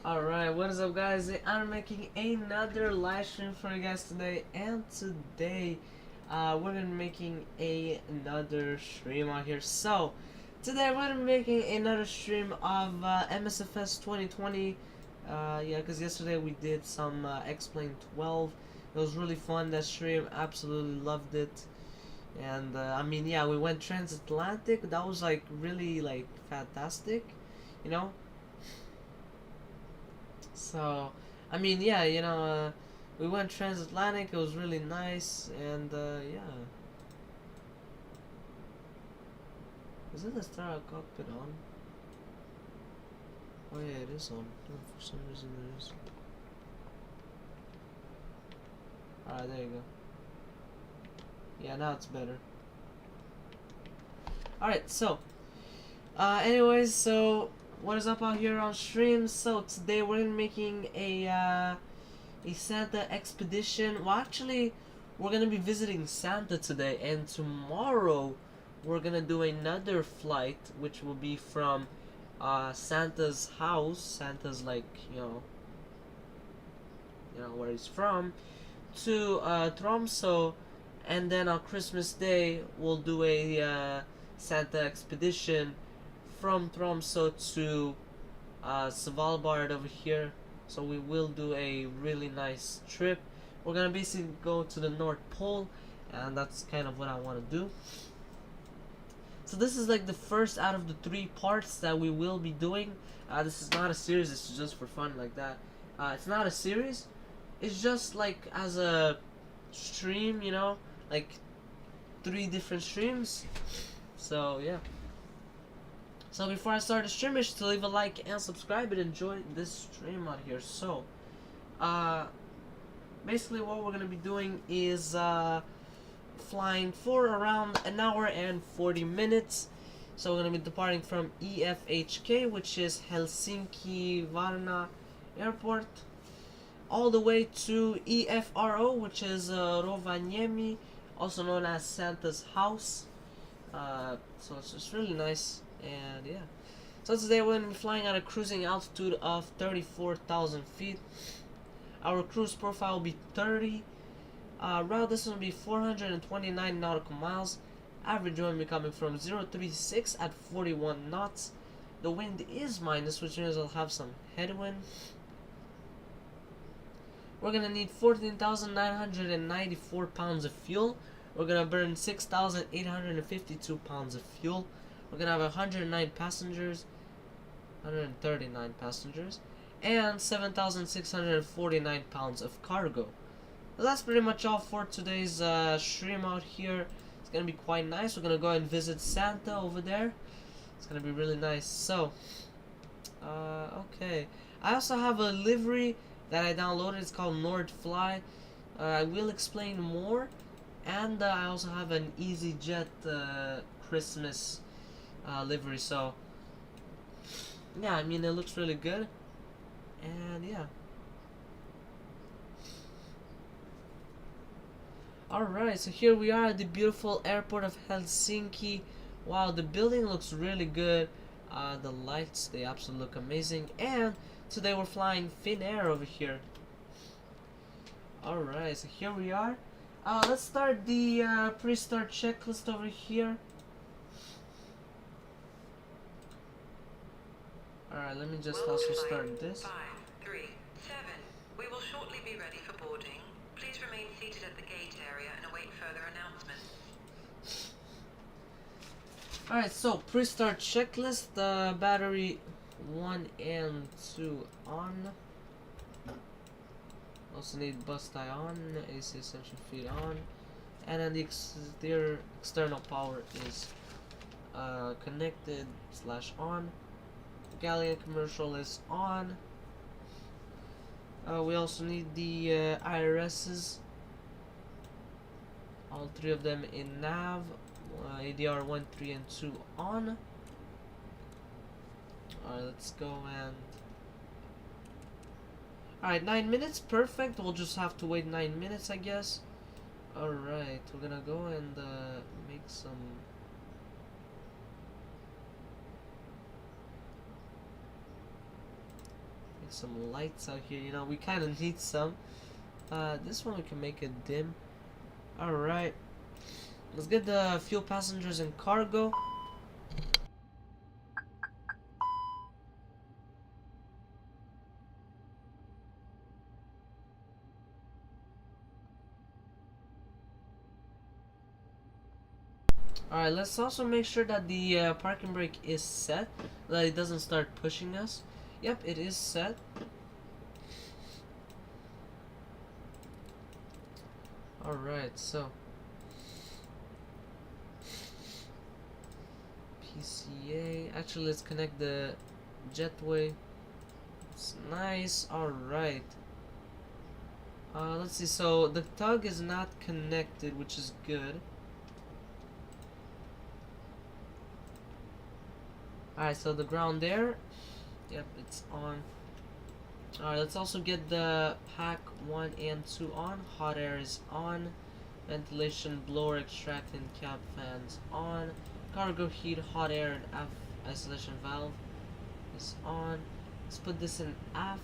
Alright, what is up guys? I'm making another live stream for you guys today, and today we're gonna be making another stream out here. So today we're gonna be making another stream of MSFS 2020. Yeah, because yesterday we did some X-Plane 12. It was really fun, that stream. Absolutely loved it. And I mean, yeah, we went transatlantic. That was like really like fantastic, you know. So, I mean, yeah, we went transatlantic. It was really nice, and yeah. Is it the Star cockpit on? Oh yeah, it is on. No, for some reason it is. Alright, there you go. Yeah, now it's better. Alright, so, anyways, so what is up out here on stream? So today we're making a Santa expedition. Well, actually, we're gonna be visiting Santa today, and tomorrow we're gonna do another flight, which will be from Santa's house. Santa's, like, you know where he's from, to Tromsø, and then on Christmas Day we'll do a Santa expedition from Tromsø to Svalbard over here. So we will do a really nice trip. We're gonna basically go to the North Pole, and that's kind of what I want to do. So this is like the first out of the 3 parts that we will be doing. This is not a series, this is just for fun like that. It's not a series, it's just like as a stream, like 3 different streams. So yeah. So before I start the stream, make sure to leave a like and subscribe and enjoy this stream out here. So, basically what we're going to be doing is flying for around an hour and 40 minutes. So we're going to be departing from EFHK, which is Helsinki Varna Airport, all the way to EFRO, which is Rovaniemi, also known as Santa's house. So it's just really nice. And yeah, so today we're going to be flying at a cruising altitude of 34,000 feet. Our cruise profile will be 30. Route distance will be 429 nautical miles. Average wind will be coming from 036 at 41 knots. The wind is minus, which means we'll have some headwind. We're going to need 14,994 pounds of fuel. We're going to burn 6,852 pounds of fuel. We're going to have 139 passengers, and 7,649 pounds of cargo. So that's pretty much all for today's stream out here. It's going to be quite nice. We're going to go and visit Santa over there. It's going to be really nice. So, okay. I also have a livery that I downloaded. It's called Nordfly. I will explain more. And I also have an EasyJet Christmas livery. So yeah, I mean, it looks really good. And yeah, alright, so here we are at the beautiful airport of Helsinki. Wow, the building looks really good. The lights, they absolutely look amazing. And today we're flying Finnair over here. Alright, so here we are. Let's start the pre-start checklist over here. Alright, let me just also start this. 5, 3, 7. We will shortly be ready for boarding. Please remain seated at the gate area and await further announcements. Alright, so pre-start checklist. Battery 1 and 2 on. Also need bus tie on, AC essential feed on, and then the external power is connected / on. Galleon commercial is on. We also need the IRSs, all 3 of them in nav. ADR 1, 3, and 2 on. Alright, let's go and... Alright, 9 minutes, perfect. We'll just have to wait 9 minutes, I guess. Alright, we're gonna go and make some... some lights out here. You know, we kind of need some. This one we can make it dim. Alright. Let's get the fuel, passengers, and cargo. Alright, let's also make sure that the parking brake is set, that it doesn't start pushing us. Yep, it is set. Alright, so PCA. Actually, let's connect the jetway. It's nice. Alright. Let's see. So the tug is not connected, which is good. Alright, so the ground there. Yep, it's on. Alright, let's also get the pack 1 and 2 on. Hot air is on. Ventilation, blower, extract, and cab fans on. Cargo heat, hot air, and aft isolation valve is on. Let's put this in aft.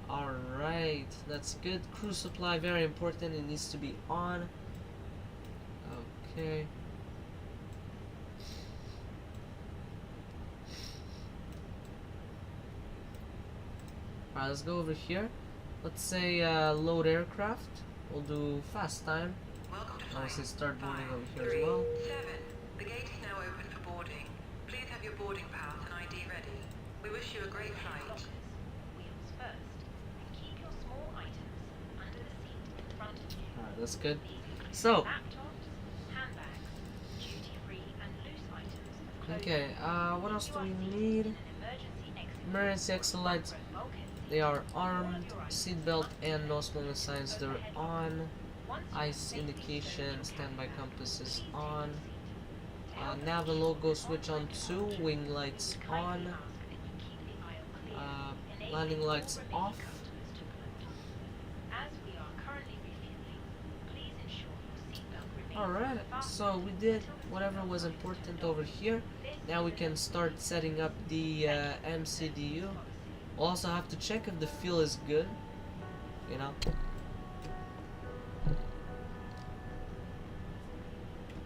Alright, that's good. Crew supply, very important. It needs to be on. Okay. Alright, let's go over here. Let's say load aircraft. We'll do fast time. Welcome to I'll say flight start boarding over here 5, as well. 7. The gate is now open for boarding. Please have your boarding pass and ID ready. We wish you a great flight. Wheels first, and keep your small items under the seat in front of you. Alright, that's good. So, Laptops, handbags, duty-free and loose items of clothing. okay, what else do we need? An emergency exit. Emergency exit lights. Bulkhead. They are armed. Seatbelt and no smoking signs, they're on. Ice indication, standby compass is on. Nav logo switch on 2. Wing lights on. Landing lights off. As we are currently refueling, please ensure your seatbelt remains. Alright, so we did whatever was important over here. Now we can start setting up the MCDU. We'll also have to check if the fuel is good, you know.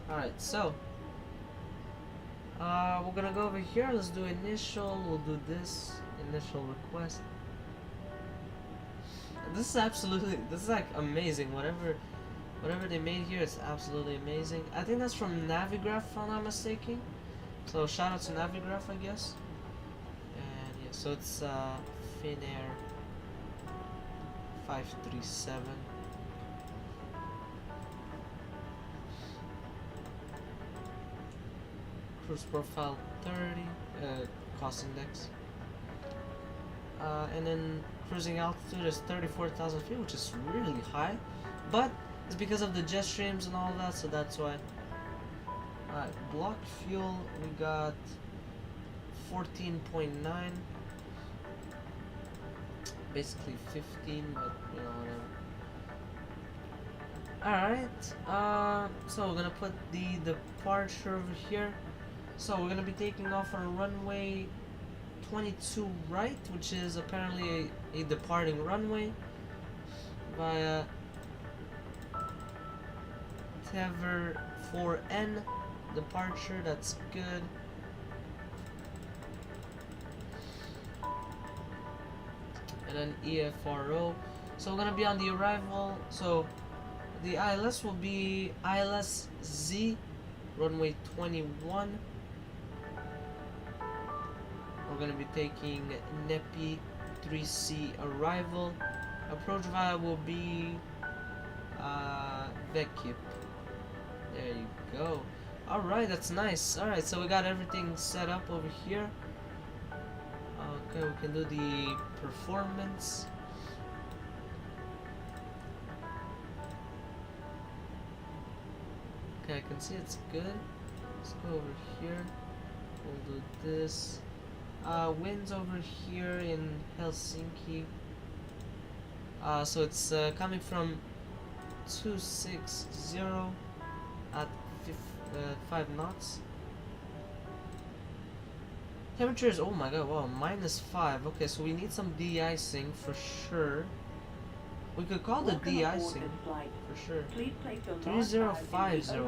Alright, so we're gonna go over here. Let's do initial. We'll do this initial request. This is like amazing. Whatever they made here is absolutely amazing. I think that's from Navigraph, if I'm not mistaken. So shout out to Navigraph, I guess. And yeah, so it's Finnair 537. Cruise profile 30, cost index. And then cruising altitude is 34,000 feet, which is really high, but it's because of the jet streams and all that, so that's why. Alright, block fuel, we got 14.9, basically 15, but you know, whatever. Alright, so we're gonna put the departure over here. So we're gonna be taking off on runway 22 right, which is apparently a departing runway via Tever 4N departure. That's good. And then EFRO. So we're gonna be on the arrival. So the ILS will be ILS Z, runway 21. We're gonna be taking Nepi 3C arrival. Approach via will be Vekip. There you go. Alright, that's nice. Alright, so we got everything set up over here. Okay, we can do the performance. Okay, I can see it's good. Let's go over here. We'll do this. Winds over here in Helsinki. So it's coming from 260 at 5 knots. Temperature is, oh my god, wow, -5. Okay, so we need some de-icing for sure. We could call the de-icing for sure. 3050,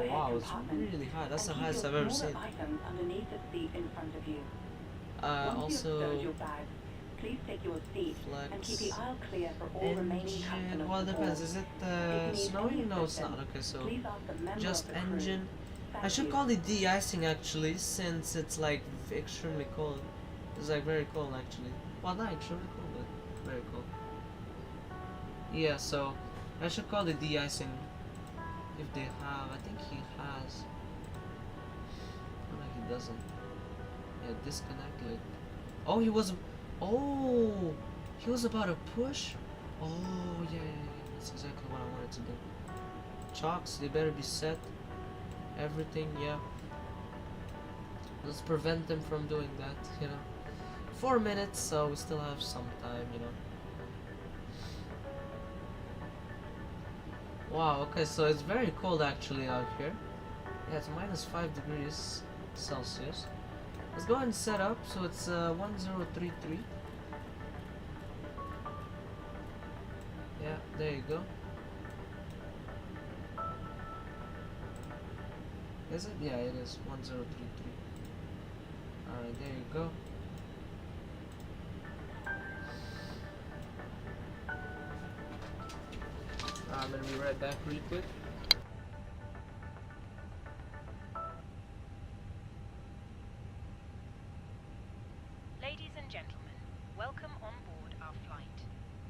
wow, it's really high. That's the highest I've ever seen. Also, Please take your seat and keep the flex. aisle clear for all remaining customers. Engine, well, it depends. Is it snowing? No, it's not. Okay, so Please ask a member just of the crew. engine. I Thank should you. call it de-icing actually, since it's like extremely cold. It's like very cold actually. Well, not extremely cold, but very cold. Yeah, so I should call it de-icing if they have. I think he has. Oh, no, he doesn't. Yeah, disconnect like. Oh, he was. Oh, he was about to push. Oh, yeah. That's exactly what I wanted to do. Chocks, they better be set. Everything, yeah. Let's prevent them from doing that, you know. 4 minutes, so we still have some time, you know. Wow, okay, so it's very cold actually out here. Yeah, it's -5 degrees Celsius. Let's go ahead and set up, so it's 1033. Yeah, there you go. Is it? Yeah, it is 1033. Alright, there you go. I'm gonna be right back really quick. Ladies and gentlemen, welcome on board our flight.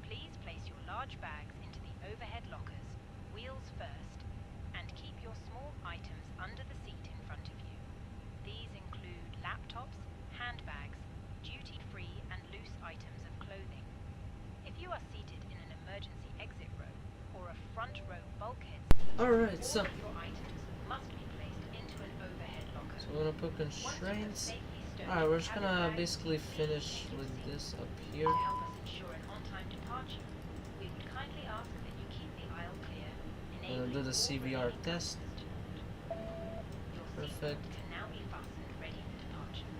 Please place your large bags into the overhead lockers, wheels first, and keep your small items under the seat in front of you. These include laptops, handbags, duty-free and loose items of clothing. If you are seated in an emergency exit row or a front row bulkhead seat, Alright, so all of your items must be placed into an overhead locker. we're gonna put Once you have constraints. safely stowed Alright, we're just cabin gonna bags, basically please finish take with your this seat. up here. To help us ensure an on-time departure, we would kindly ask that you keep the aisle clear, We're gonna do the all CVR remaining test. customers to board. Your Perfect. seatbelt can now be fastened ready for departure.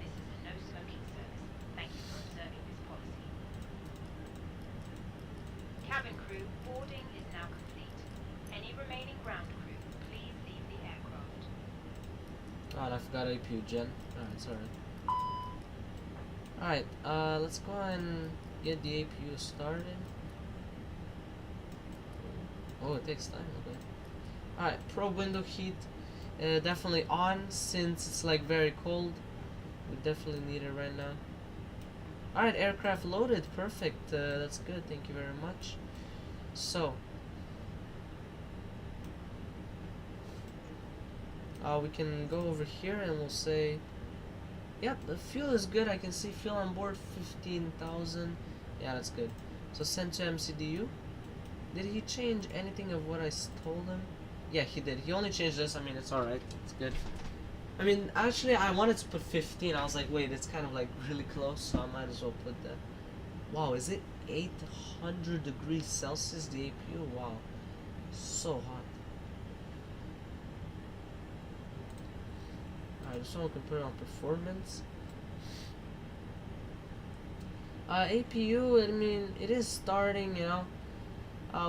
This is a no-smoking service. Thank you for observing this policy. Cabin crew, boarding is now complete. Any remaining ground crew, please leave the aircraft. God, I forgot APU gen. Alright, sorry. Alright, let's go and get the APU started. Oh, it takes time, okay. Alright, probe window heat. Definitely on, since it's like very cold. We definitely need it right now. Alright, aircraft loaded. Perfect. That's good. Thank you very much. So, we can go over here and we'll say, yep, the fuel is good. I can see fuel on board 15,000. Yeah, that's good. So send to MCDU. Did he change anything of what I told him? Yeah, he did. He only changed this. I mean, it's alright. It's good. I mean, actually, I wanted to put 15. I was like, wait, it's kind of like really close, so I might as well put that. Wow, is it 800 degrees Celsius, the APU? Wow. So hot. Alright, so we can put it on performance. APU, I mean, it is starting, you know.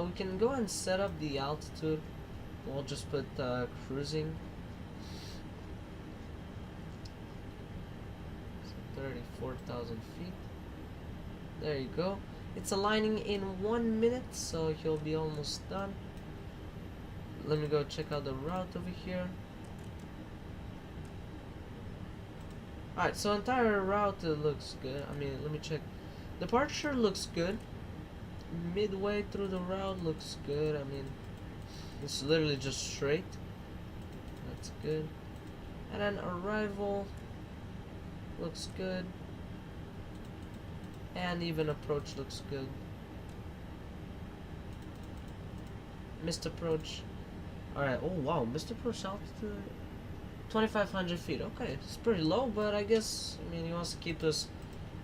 We can go and set up the altitude. We'll just put cruising. So 34,000 feet. There you go. It's aligning in 1 minute, so he'll be almost done. Let me go check out the route over here. Alright, so entire route looks good. I mean, let me check. Departure looks good. Midway through the route looks good. I mean, it's literally just straight. That's good. And then arrival looks good. And even approach looks good. Missed approach. Alright, oh wow, missed approach altitude 2,500 feet. Okay, it's pretty low, but I guess, I mean, he wants to keep us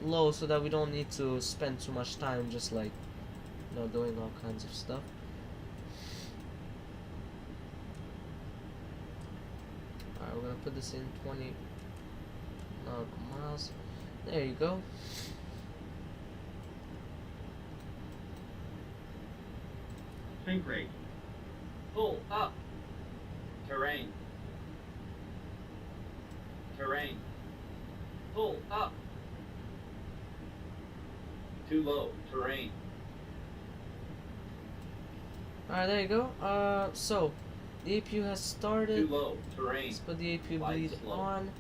low so that we don't need to spend too much time just like, you know, doing all kinds of stuff. Alright, we're gonna put this in 20 nautical miles. There you go. Sink rate. Pull up. Terrain. Terrain. Pull up. Too low. Terrain. Alright, there you go. So the APU has started. Too low. Terrain. Let's put the APU Glide bleed slow. on.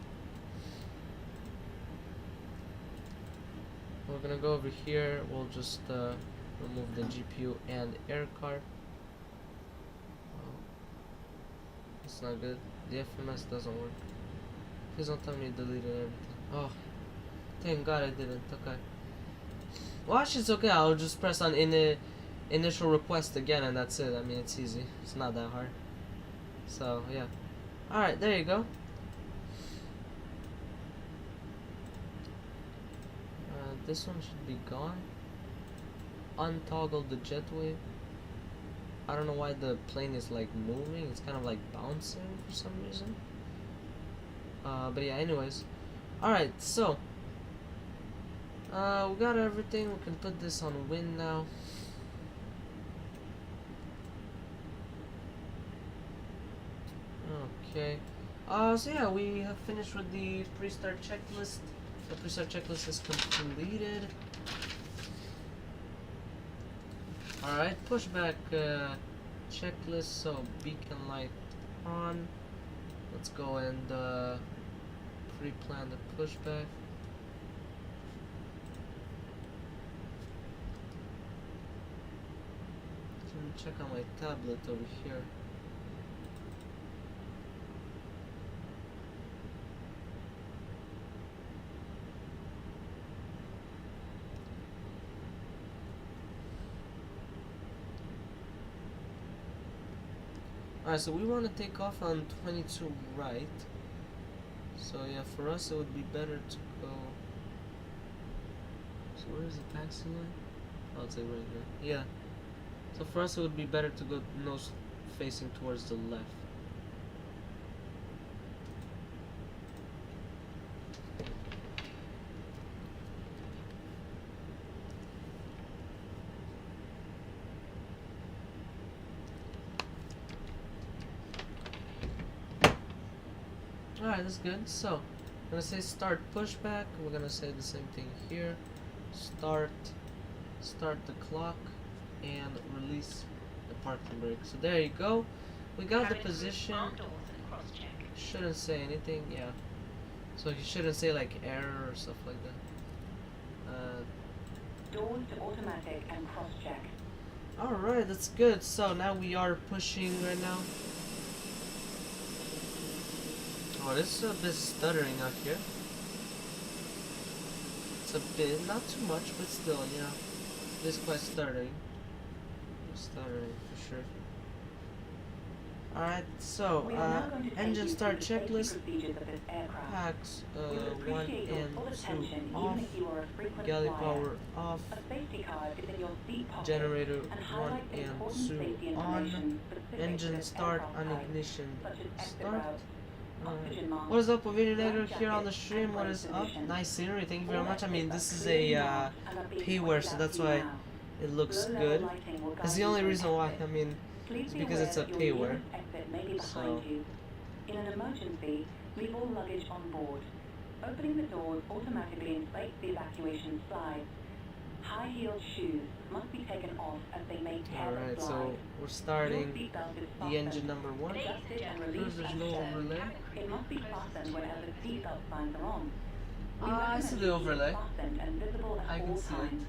We're gonna go over here. We'll just remove the GPU and air card. Oh, that's not good. The FMS doesn't work. Please don't tell me you deleted everything. Oh, thank God I didn't. Okay. Well, actually, it's okay. I'll just press on initial request again, and that's it. I mean, it's easy. It's not that hard. So yeah. All right, there you go. This one should be gone. Untoggle the jet wave. I don't know why the plane is like moving. It's kind of like bouncing for some reason. But yeah, anyways. Alright, so we got everything. We can put this on wind now. Okay. So yeah, we have finished with the pre-start checklist. The pre-start checklist is completed. Alright, pushback checklist. So beacon light on. Let's go and pre-plan the pushback. Let me check on my tablet over here. Alright, so we want to take off on 22 right. So yeah, for us it would be better to go. So where is the taxi line? Oh, it's like right here. Yeah. So for us it would be better to go nose facing towards the left. Alright, that's good. So, I'm gonna say start pushback. We're gonna say the same thing here. Start the clock, and release the parking brake. So there you go. We got the position. Shouldn't say anything, yeah. So you shouldn't say like error or stuff like that. Doors to automatic and cross-check. Alright, that's good. So now we are pushing right now. Oh, this is a bit stuttering out here. It's a bit, not too much, but still, you know, it is quite stuttering. Stuttering for sure. Alright, so engine start checklist. Packs 1 and 2 off. Galley power off. Generator 1 and 2 on. Engine start on ignition start. What is up, Opinionator here on the stream? What is up? Nice scenery, thank you very much. I mean, this is a payware, so that's why it looks good. That's the only reason why. I mean, it's because it's a payware. So. In an emergency, leave all luggage on board. Opening the doors automatically inflates the evacuation slide. High-heeled shoes must be taken off as they may tear the Alright, slide. so we're starting the engine number 1. There's no overlay. It must be fastened whenever the seatbelt signs are on. I see the overlay. Fastened and visible at I can all see it. times.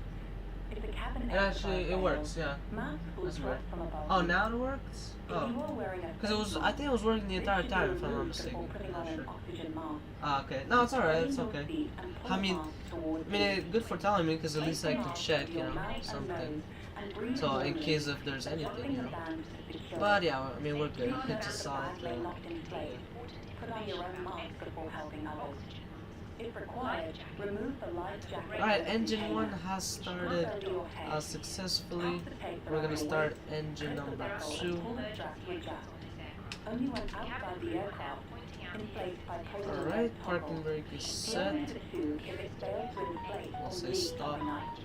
If the cabin It actually, it works, yeah. Masks will That's weird. drop from above. Oh, now it works? If you Oh. are wearing a Because it was, face I think it was working the mask, entire this should time, be if I'm not removed mistaken. before putting I'm on not an sure. oxygen mask. Ah, okay. No, it's alright, it's Clean your okay. seat and pull I mean, the mask towards I mean, you. good for telling me, because at Place least the I can mask check, to you your know, mouth and something. nose and breathe So, in normally, case if there's anything, adjusting you the know. band to secure But it. yeah, I mean, we're good. Do not It's have a the solid bag lay locked in place. Put on your own mask before helping others. If required, remove the life jacket. Alright, with the engine container. 1 has started Strap over your head. successfully. Pass the tape We're around gonna your start waist. engine Clip the number barrel and 2. pull the strap to adjust. only when outside the aircraft, inflate by pulling the red Alright, toggle. parking brake is The set. overhead tube, if it fails to inflate I'll or say leak stop. overnight,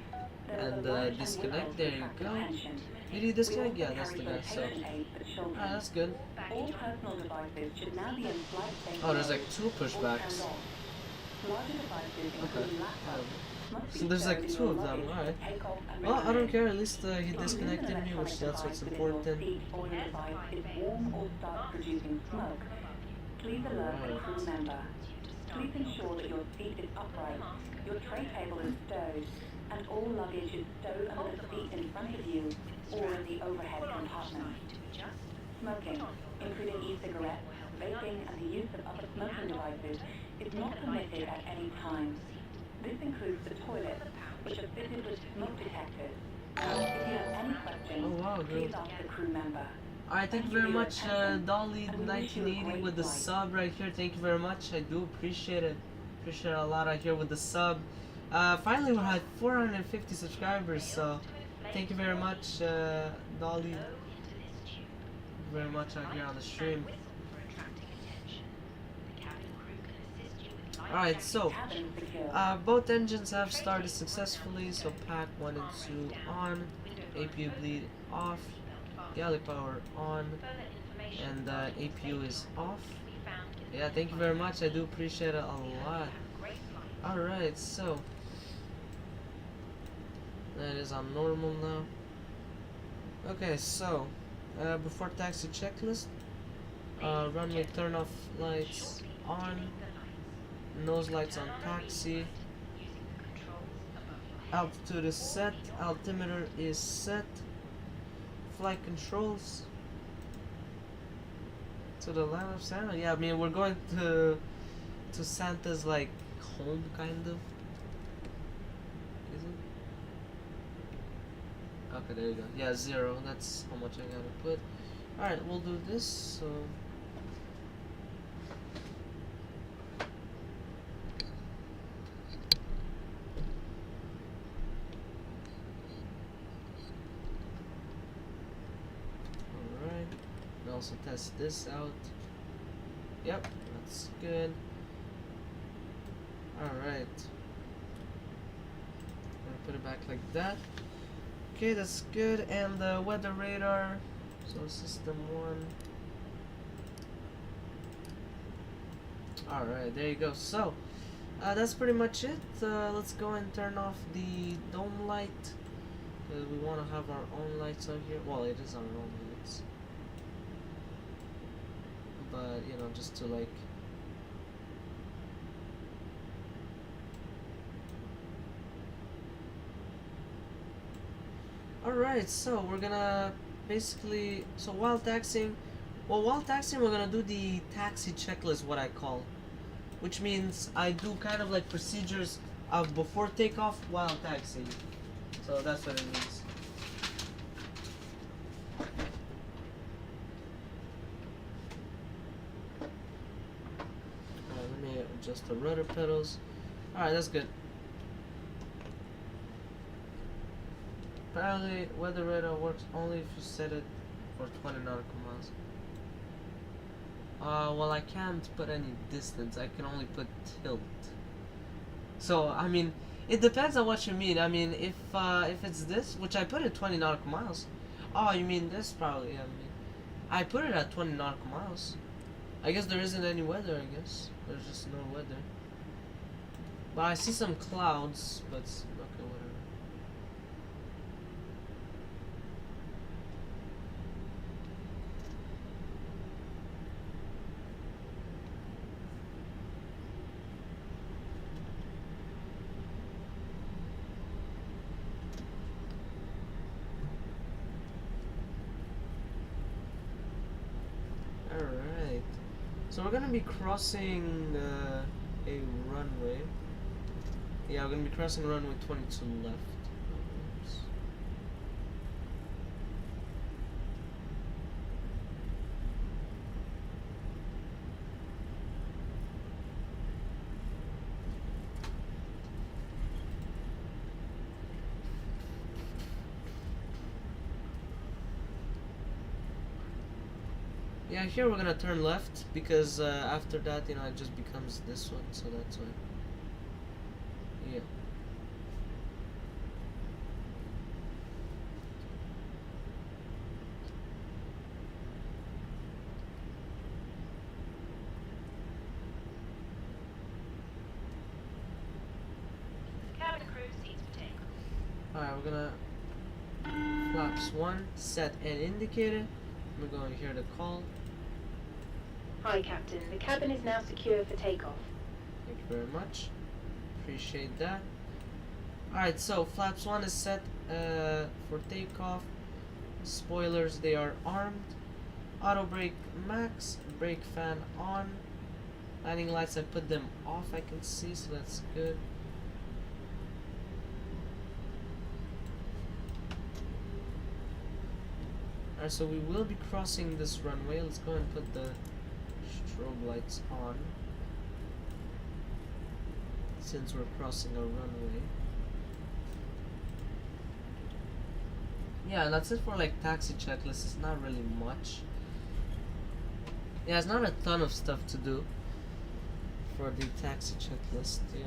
there is And a large disconnect. handle There to you attract go. attention. Did he We disconnect? also Yeah, that's the carry guy. So, flotation aids for children. alright, that's good. All personal devices should now be in flight safe Oh, there's mode like two or pushbacks. turned off. Larger devices, Okay. including laptops, must be So there's like stowed in two your of them, luggage alright. for takeoff and Well, I don't return. care. At least he If you use an disconnected me, which electronic that's what's device within your important. seat or your device is warm or starts producing smoke, please alert the Alright. crew member. Please ensure that your seat is upright, your tray table is stowed, and all luggage is stowed under the seat in front of you or in the overhead compartment. Smoking, including e-cigarettes, vaping, and the use of other smoking devices, is not permitted at any time. This includes the toilets, which are fitted with smoke detectors. If you have any questions, Oh, wow, please good. ask the crew member. Alright, thank you very much, Dolly1980 with the sub right here. Thank you very much. I do appreciate it. Appreciate it a lot right here with the sub. Finally, we're at 450 subscribers, so thank you very much, Dolly. Thank you very much out here on the stream. Alright, so Cabin secure. both engines have started successfully, so pack 1 and 2 on, APU bleed off, galley power on, and APU is off. Yeah, thank you very much, I do appreciate it a lot. Alright, so that is on normal now. Okay, so before taxi checklist, runway turn off lights on, nose lights on taxi, altitude is set, altimeter is set, flight controls to the land of Santa. Yeah, I mean we're going to Santa's like home kind of. Is it? Okay, there you go. Yeah, 0. That's how much I gotta put. Alright, we'll do this. So alright. And also test this out. Yep, that's good. Alright. Gonna put it back like that. Okay, that's good. And the weather radar. So system 1. Alright, there you go. So that's pretty much it. Let's go and turn off the dome light. We want to have our own lights out here. Well, it is our own lights. But, you know, just to like... Alright, so we're gonna basically... So while taxiing we're gonna do the taxi checklist, what I call. Which means I do kind of like procedures of before takeoff while taxiing. So that's what it means. Let me adjust the rudder pedals. Alright, that's good. Apparently, weather radar works only if you set it for 20 nautical miles. Well, I can't put any distance. I can only put tilt. So, I mean, it depends on what you mean. I mean, if it's this, which I put at 20 nautical miles. Oh, you mean this? Probably. Yeah, I put it at 20 nautical miles. I guess there isn't any weather. I guess there's just no weather. But I see some clouds. But okay, whatever. Alright, so we're gonna be crossing a runway. Yeah, we're gonna be crossing runway 22 left. Oops. Yeah, here we're gonna turn left because after that, you know, it just becomes this one, so that's why. Yeah. Cabin crew seats for takeoff. Alright, we're gonna flaps 1, set and indicated. We're going to hear the call. Hi, Captain. The cabin is now secure for takeoff. Thank you very much. Appreciate that. Alright, so flaps 1 is set for takeoff. Spoilers, they are armed. Auto brake max, brake fan on. Landing lights, I put them off, I can see, so that's good. Alright, so we will be crossing this runway. Let's go and put the strobe lights on, since we're crossing a runway. Yeah, and that's it for like taxi checklist. It's not really much. Yeah, it's not a ton of stuff to do for the taxi checklist. Yeah.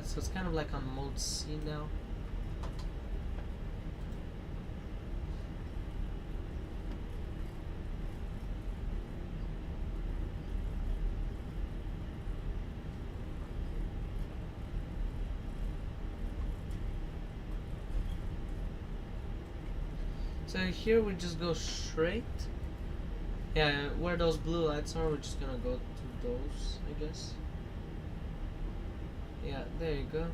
So it's kind of like on mode C now. So here we just go straight. Yeah, where those blue lights are, we're just gonna go to those, I guess. Yeah, there you go.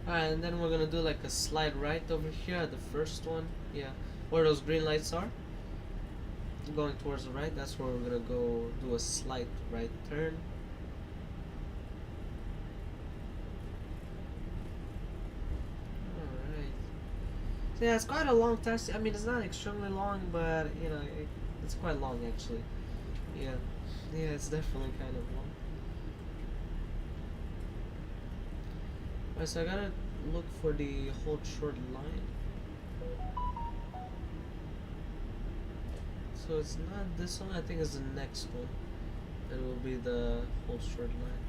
Alright, and then we're gonna do like a slide right over here at the first one. Yeah, where those green lights are. Going towards the right, that's where we're gonna go do a slight right turn. Alright. So yeah, it's quite a long taxi. I mean, it's not extremely long, but you know, it's quite long actually. Yeah, yeah, it's definitely kind of long. Alright, so I gotta look for the hold short line. So it's not this one, I think it's the next one. That will be the hold short line.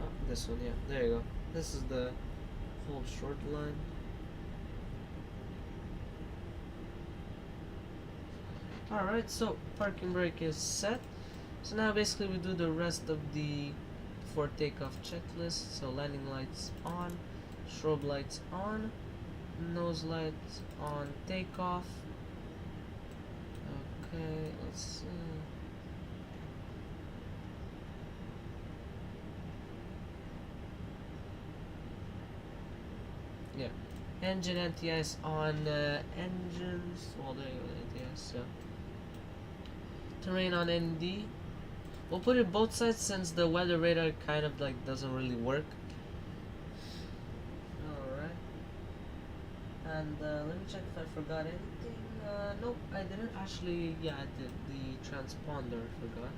Oh, this one, yeah, there you go. This is the hold short line. Alright, so parking brake is set. So now basically we do the rest of the before takeoff checklist. So landing lights on, strobe lights on, nose lights on takeoff. Okay, let's see. Yeah, engine anti-ice on engines. Well, there you go, anti-ice. So terrain on ND. We'll put it both sides since the weather radar kind of like doesn't really work. Alright. And let me check if I forgot anything. Nope, I didn't actually. Yeah, I did. The transponder I forgot.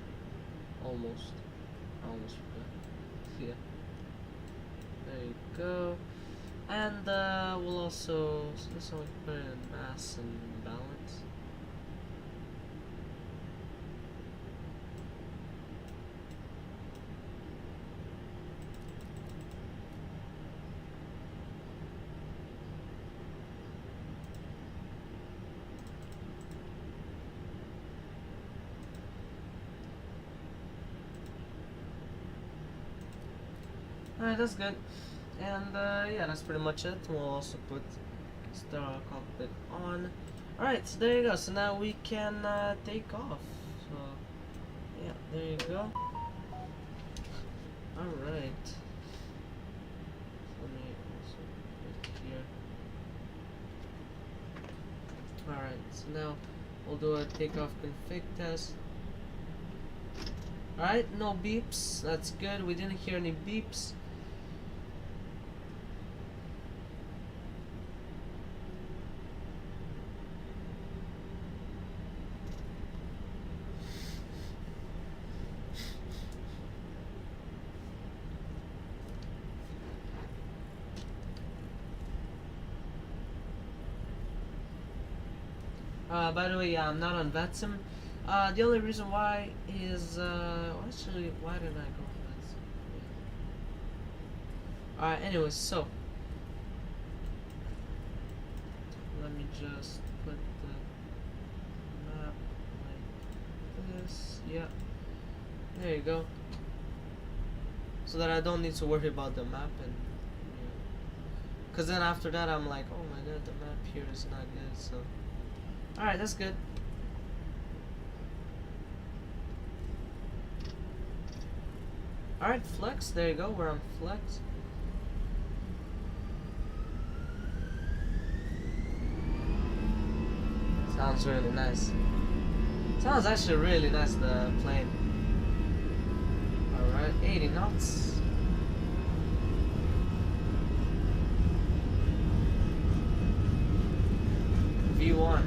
Almost. I almost forgot. Yeah. There you go. And we'll also. So this one we can put it in mass and balance. Alright, that's good. And yeah, that's pretty much it. We'll also put Star Cockpit on. Alright, so there you go. So now we can take off. So yeah, there you go. Alright. Let me also put it here. Alright, so now we'll do a takeoff config test. Alright, no beeps. That's good. We didn't hear any beeps. By the way, yeah, I'm not on VATSIM. The only reason why is, actually, why did I go on VATSIM? Yeah. Alright, anyways, so. Let me just put the map like this. Yeah. There you go. So that I don't need to worry about the map and, because then after that I'm like, oh my god, the map here is not good, so. Alright, that's good. Alright, flex, there you go, we're on flex. Sounds really nice. Sounds actually really nice, the plane. Alright, 80 knots. V1.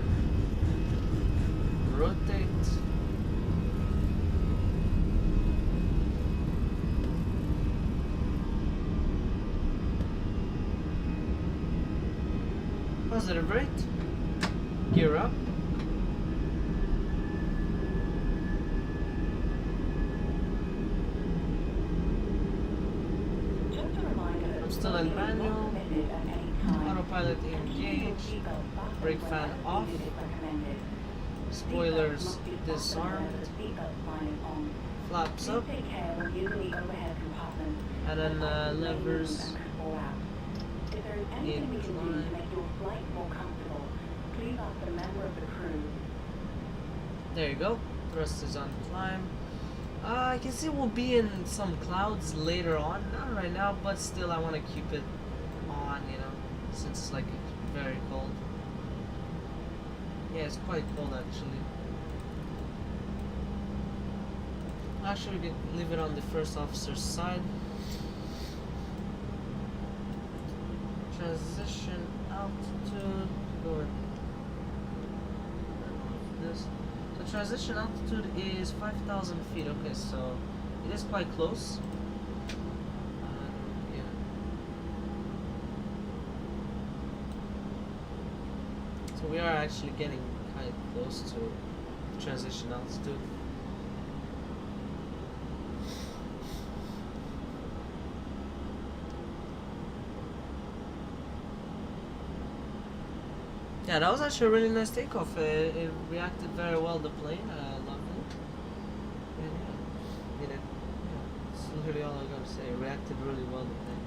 Rotate. Positive rate. Gear up. Just a reminder, I'm still in manual. permitted at any time. Autopilot engaged. Brake fan off. Spoilers disarmed. Flaps up. And then levers in climb. There you go. Thrust is on climb. I can see we'll be in some clouds later on. Not right now, but still I want to keep it on, you know, since it's like very cold. Yeah, it's quite cold actually. Actually, we can leave it on the first officer's side. Transition altitude. Go ahead. This. So transition altitude is 5,000 feet. Okay, so it is quite close. Yeah. So we are actually getting quite close to transition altitude. Yeah, that was actually a really nice takeoff. It reacted very well, the plane. I loved it. And yeah, that's literally all I gotta say. It reacted really well, the plane.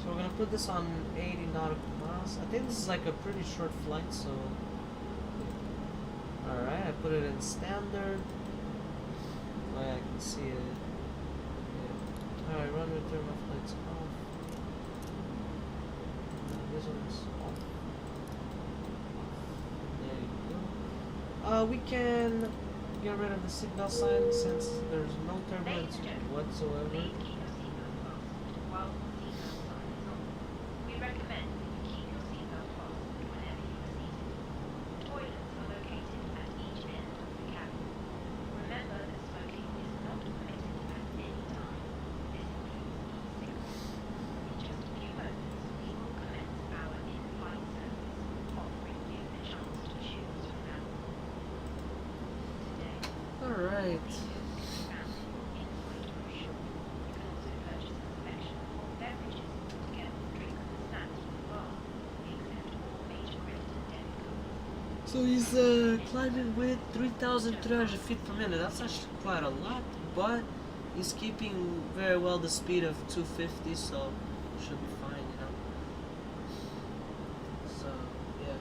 So we're gonna put this on 80 nautical miles. I think this is like a pretty short flight, so. Alright, I put it in standard. Oh yeah, I can see it. Yeah. Alright, runway thermal flights off. This one's off. We can get rid of the signal sign since there's no Ladies turbulence and gentlemen, whatsoever. please keep your seatbelt fastened while the seatbelt sign is on. We recommend that you keep your seatbelt fastened whenever you are seated. Toilets are located at each end of the cabin. Remember that smoking is not permitted at any time. This includes e-cigarettes. In just a few moments, we will commence our in-flight service, offering you the chance to choose from our today. Alright. So he's climbing with 3,300 feet per minute. That's actually quite a lot, but he's keeping very well the speed of 250, so should be fine, you know. So yeah,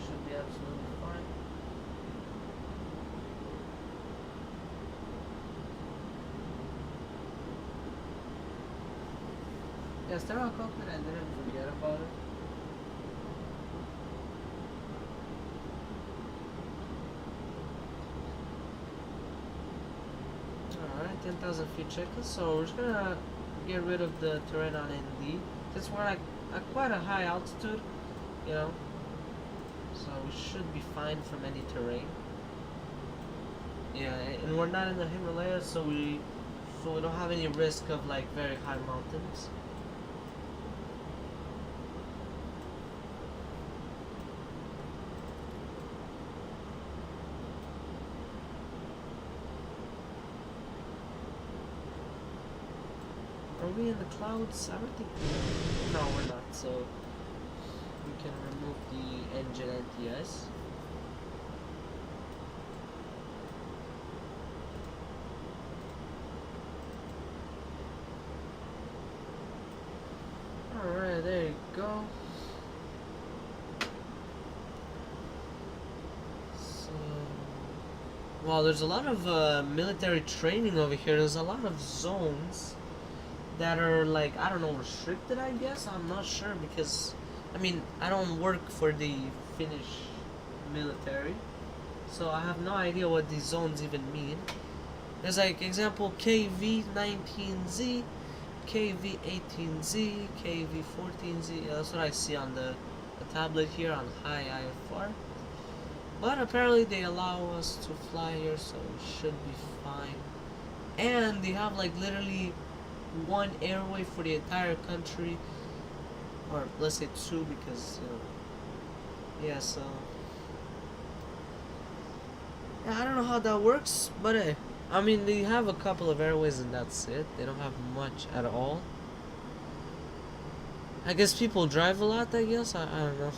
should be absolutely fine. Yeah, sterile cockpit, I didn't forget about it. Alright, 10,000 feet checklist. So we're just gonna get rid of the terrain on ND. Since we're at quite a high altitude, you know. So we should be fine from any terrain. Yeah, and we're not in the Himalayas, so we don't have any risk of like very high mountains. Are we in the clouds? I don't think no, we're not. So we can remove the engine NTS. Alright, there you go. So, wow, there's a lot of military training over here. There's a lot of zones that are like, I don't know, restricted, I guess. I'm not sure because, I mean, I don't work for the Finnish military, so I have no idea what these zones even mean. There's like example KV19Z, KV18Z, KV14Z. Yeah, that's what I see on the tablet here on high IFR. But apparently they allow us to fly here, so we should be fine. And they have like literally one airway for the entire country, or let's say two, because you know, yeah. So yeah, I don't know how that works, but hey, I mean they have a couple of airways and that's it. They don't have much at all. I guess people drive a lot. I guess I don't know.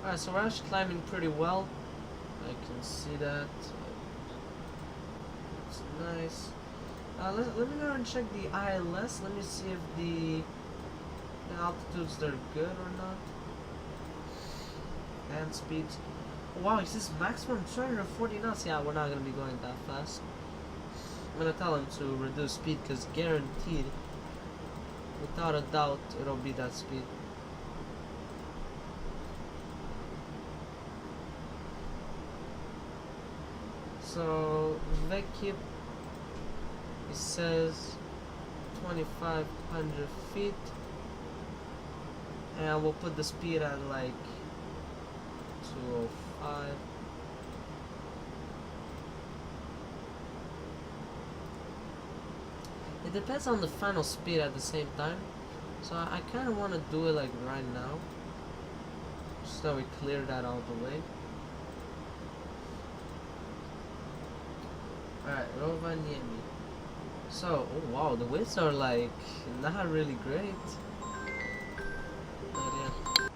Alright, so we're actually climbing pretty well. I can see that. It's nice. Let me go and check the ILS. Let me see if the altitudes they're good or not. And speeds. Wow, it says maximum 240 knots. Yeah, we're not gonna be going that fast. I'm gonna tell him to reduce speed because guaranteed, without a doubt, it'll be that speed. So Vekip, it says 2,500 feet, and we'll put the speed at like 205. It depends on the final speed at the same time, so I kind of want to do it like right now, so we clear that all the way. Alright, Rovaniemi. So, oh wow, the winds are like not really great. But yeah.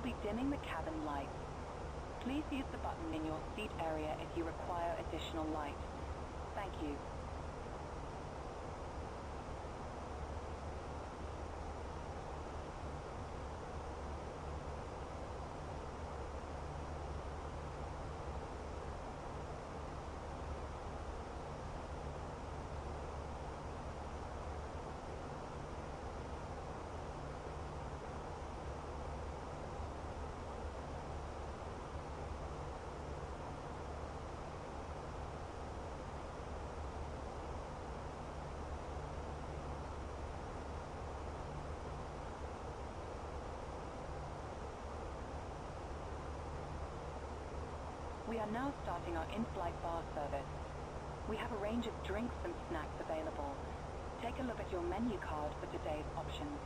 be dimming the cabin lights. Please use the button in your seat area if you require additional light. Thank you. We are now starting our in-flight bar service. We have a range of drinks and snacks available. Take a look at your menu card for today's options.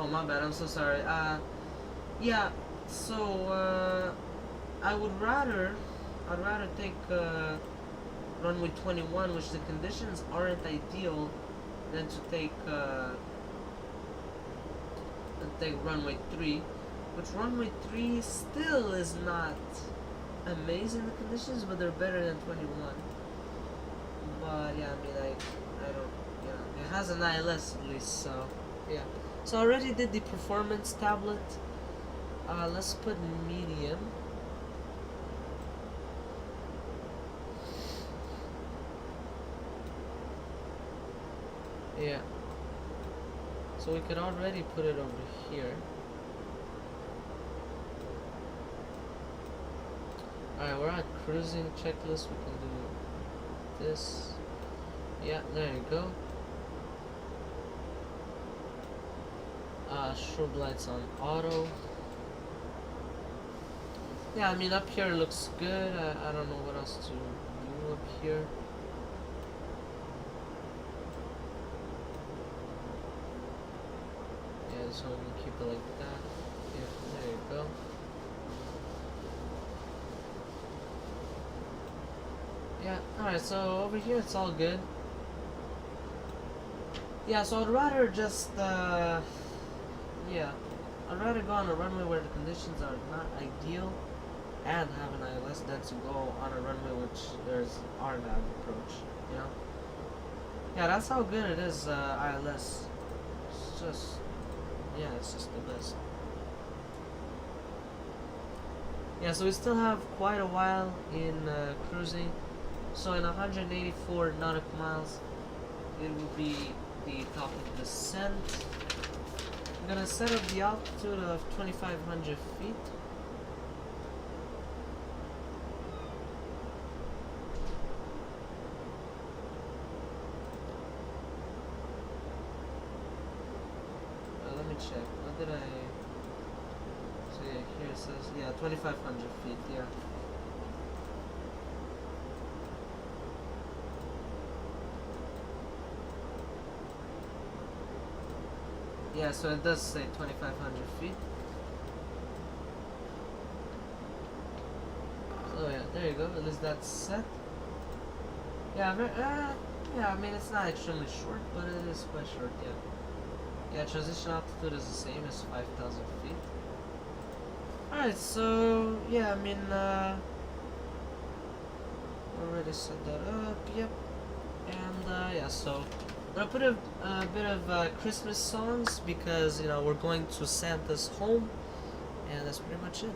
Oh, my bad. I'm so sorry. Yeah. So I'd rather take runway 21, which the conditions aren't ideal, than to take runway 3, which runway 3 still is not amazing, the conditions, but they're better than 21. But yeah, I mean, I don't, yeah, it has an ILS at least, so yeah. So I already did the performance tablet. Let's put medium. Yeah. So we could already put it over here. Alright, we're at cruising checklist. We can do this. Yeah, there you go. Strobe lights on auto. Yeah, I mean, up here looks good. I don't know what else to do up here. Yeah, so we can keep it like that. Yeah, there you go. Yeah, alright, so over here it's all good. Yeah, so I'd rather just, yeah, I'd rather go on a runway where the conditions are not ideal and have an ILS than to go on a runway which there's RNAV approach, you know? Yeah, that's how good it is, ILS. It's just, yeah, it's just the best. Yeah, so we still have quite a while in cruising. So in 184 nautical miles, it will be the top of descent. I'm gonna set up the altitude of 2,500 feet. Let me check. What did I? So yeah, here it says 2,500 feet. Yeah. Yeah, so it does say 2,500 feet. So yeah, there you go. At least that's set. Yeah, yeah. I mean, it's not extremely short, but it is quite short. Yeah. Yeah, transition altitude is the same as 5,000 feet. Alright, so yeah, I mean, already set that up. Yep. And yeah, so I'm gonna put a bit of Christmas songs because, you know, we're going to Santa's home, and that's pretty much it.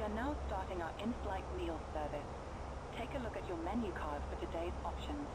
are now starting our in-flight meal service. Take a look at your menu card for today's options.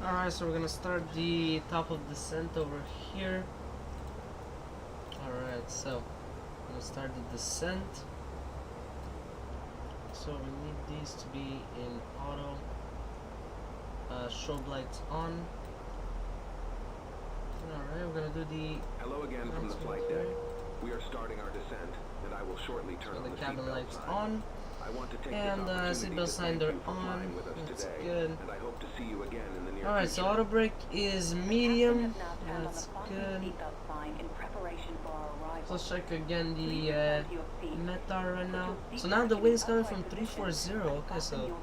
Alright, so we're gonna start the top of descent over here. Alright, so I'm gonna start the descent. So we need these to be in auto. Strobe lights on. Alright, we're gonna do the... Hello again from the flight deck. We are starting our descent, and I will shortly turn on the the cabin seatbelt lights sign. on. I want to take And this opportunity seatbelt to sign, thank they're you for on. flying with us That's today, good. and I hope to see you again in the near Alright, so future. auto brake is medium. That's good. So let's check again the METAR right now. So now the wind's coming from 340. Okay, so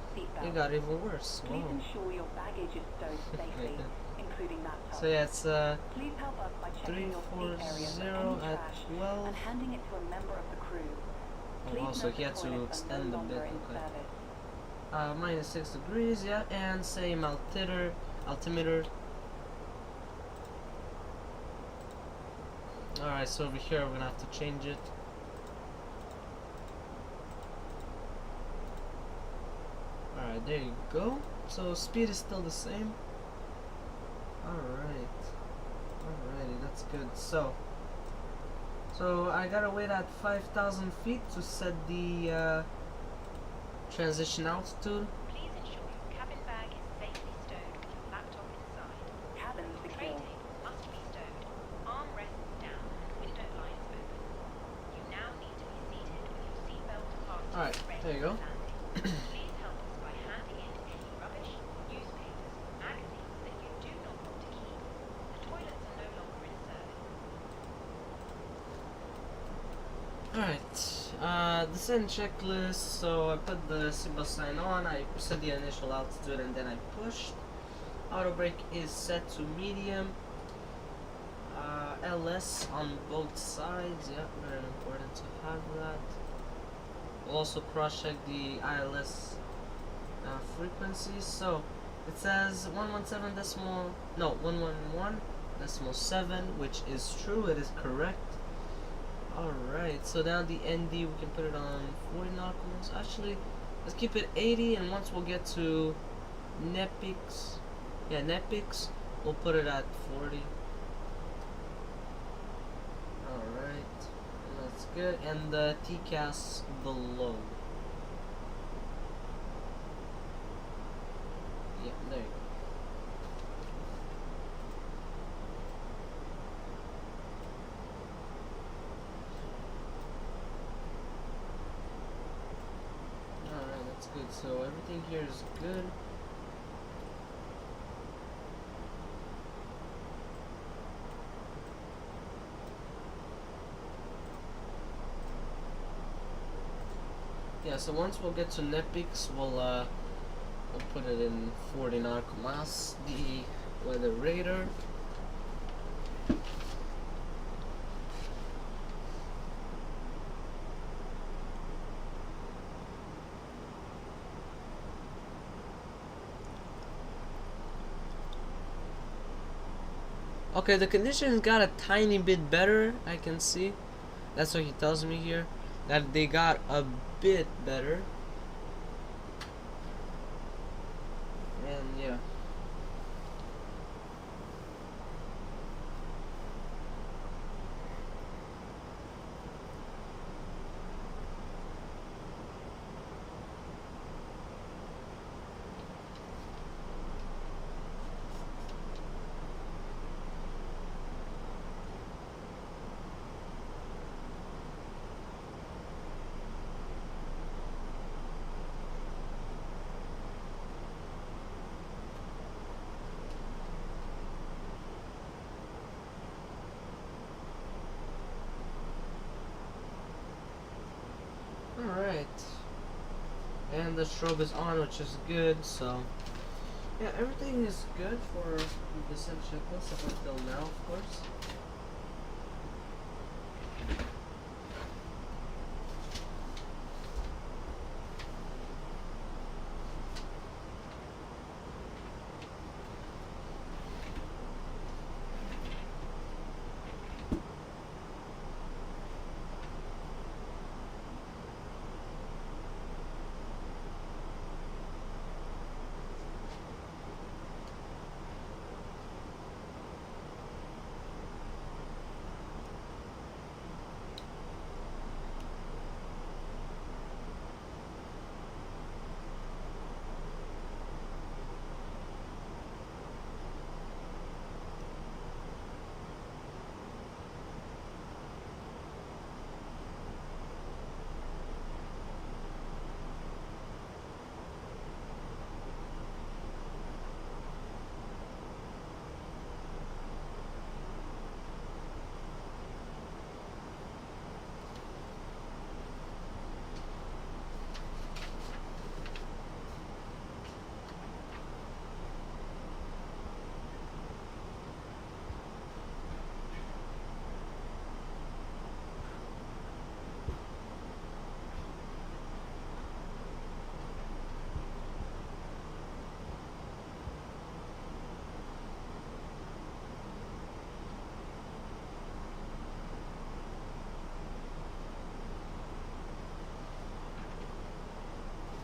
it got even worse. Please Wow. ensure your baggage is stowed safely, including laptops. So yeah, it's Please help us by checking your seat area for 340 any at trash 12. and handing it to a member of the crew. Oh, Please wow, so note he had the to toilets are extend no a bit. longer in Okay. service. Minus 6 degrees, yeah, and same altimeter. Alright, so over here we're gonna have to change it. There you go. So speed is still the same. Alright. Alrighty, that's good. So I gotta wait at 5,000 feet to set the transition altitude. Please ensure your cabin bag is safely stowed with your laptop inside. Cabin Tray secure. table must be stowed, armrests down and window lines open. You now need to be seated with your seatbelt fastened. Alright, ready there you for go. landing. Please help us by handing in any rubbish, newspapers, magazines that you do not want to keep. The toilets are no longer in service. Alright, descent checklist. So I put the seatbelt sign on, I set the initial altitude, and then I pushed. Auto brake is set to medium. LS on both sides. Yep, very important to have that. We'll also cross check the ILS frequencies. So it says 111.7, which is true. It is correct. Alright, so now the ND we can put it on 40 nautical miles. Actually, let's keep it 80, and once we'll get to Nepix, we'll put it at 40. Alright, that's good. And the TCAS below. Yeah, there you go. Alright, that's good. So everything here is good. Yeah, so once we'll get to Nepix, we'll put it in 40 nautical miles. The weather radar. Okay, the conditions got a tiny bit better, I can see. That's what he tells me here. That they got a bit better. And yeah. Alright. And the strobe is on, which is good, so yeah, everything is good for the descent checklist up until now, of course.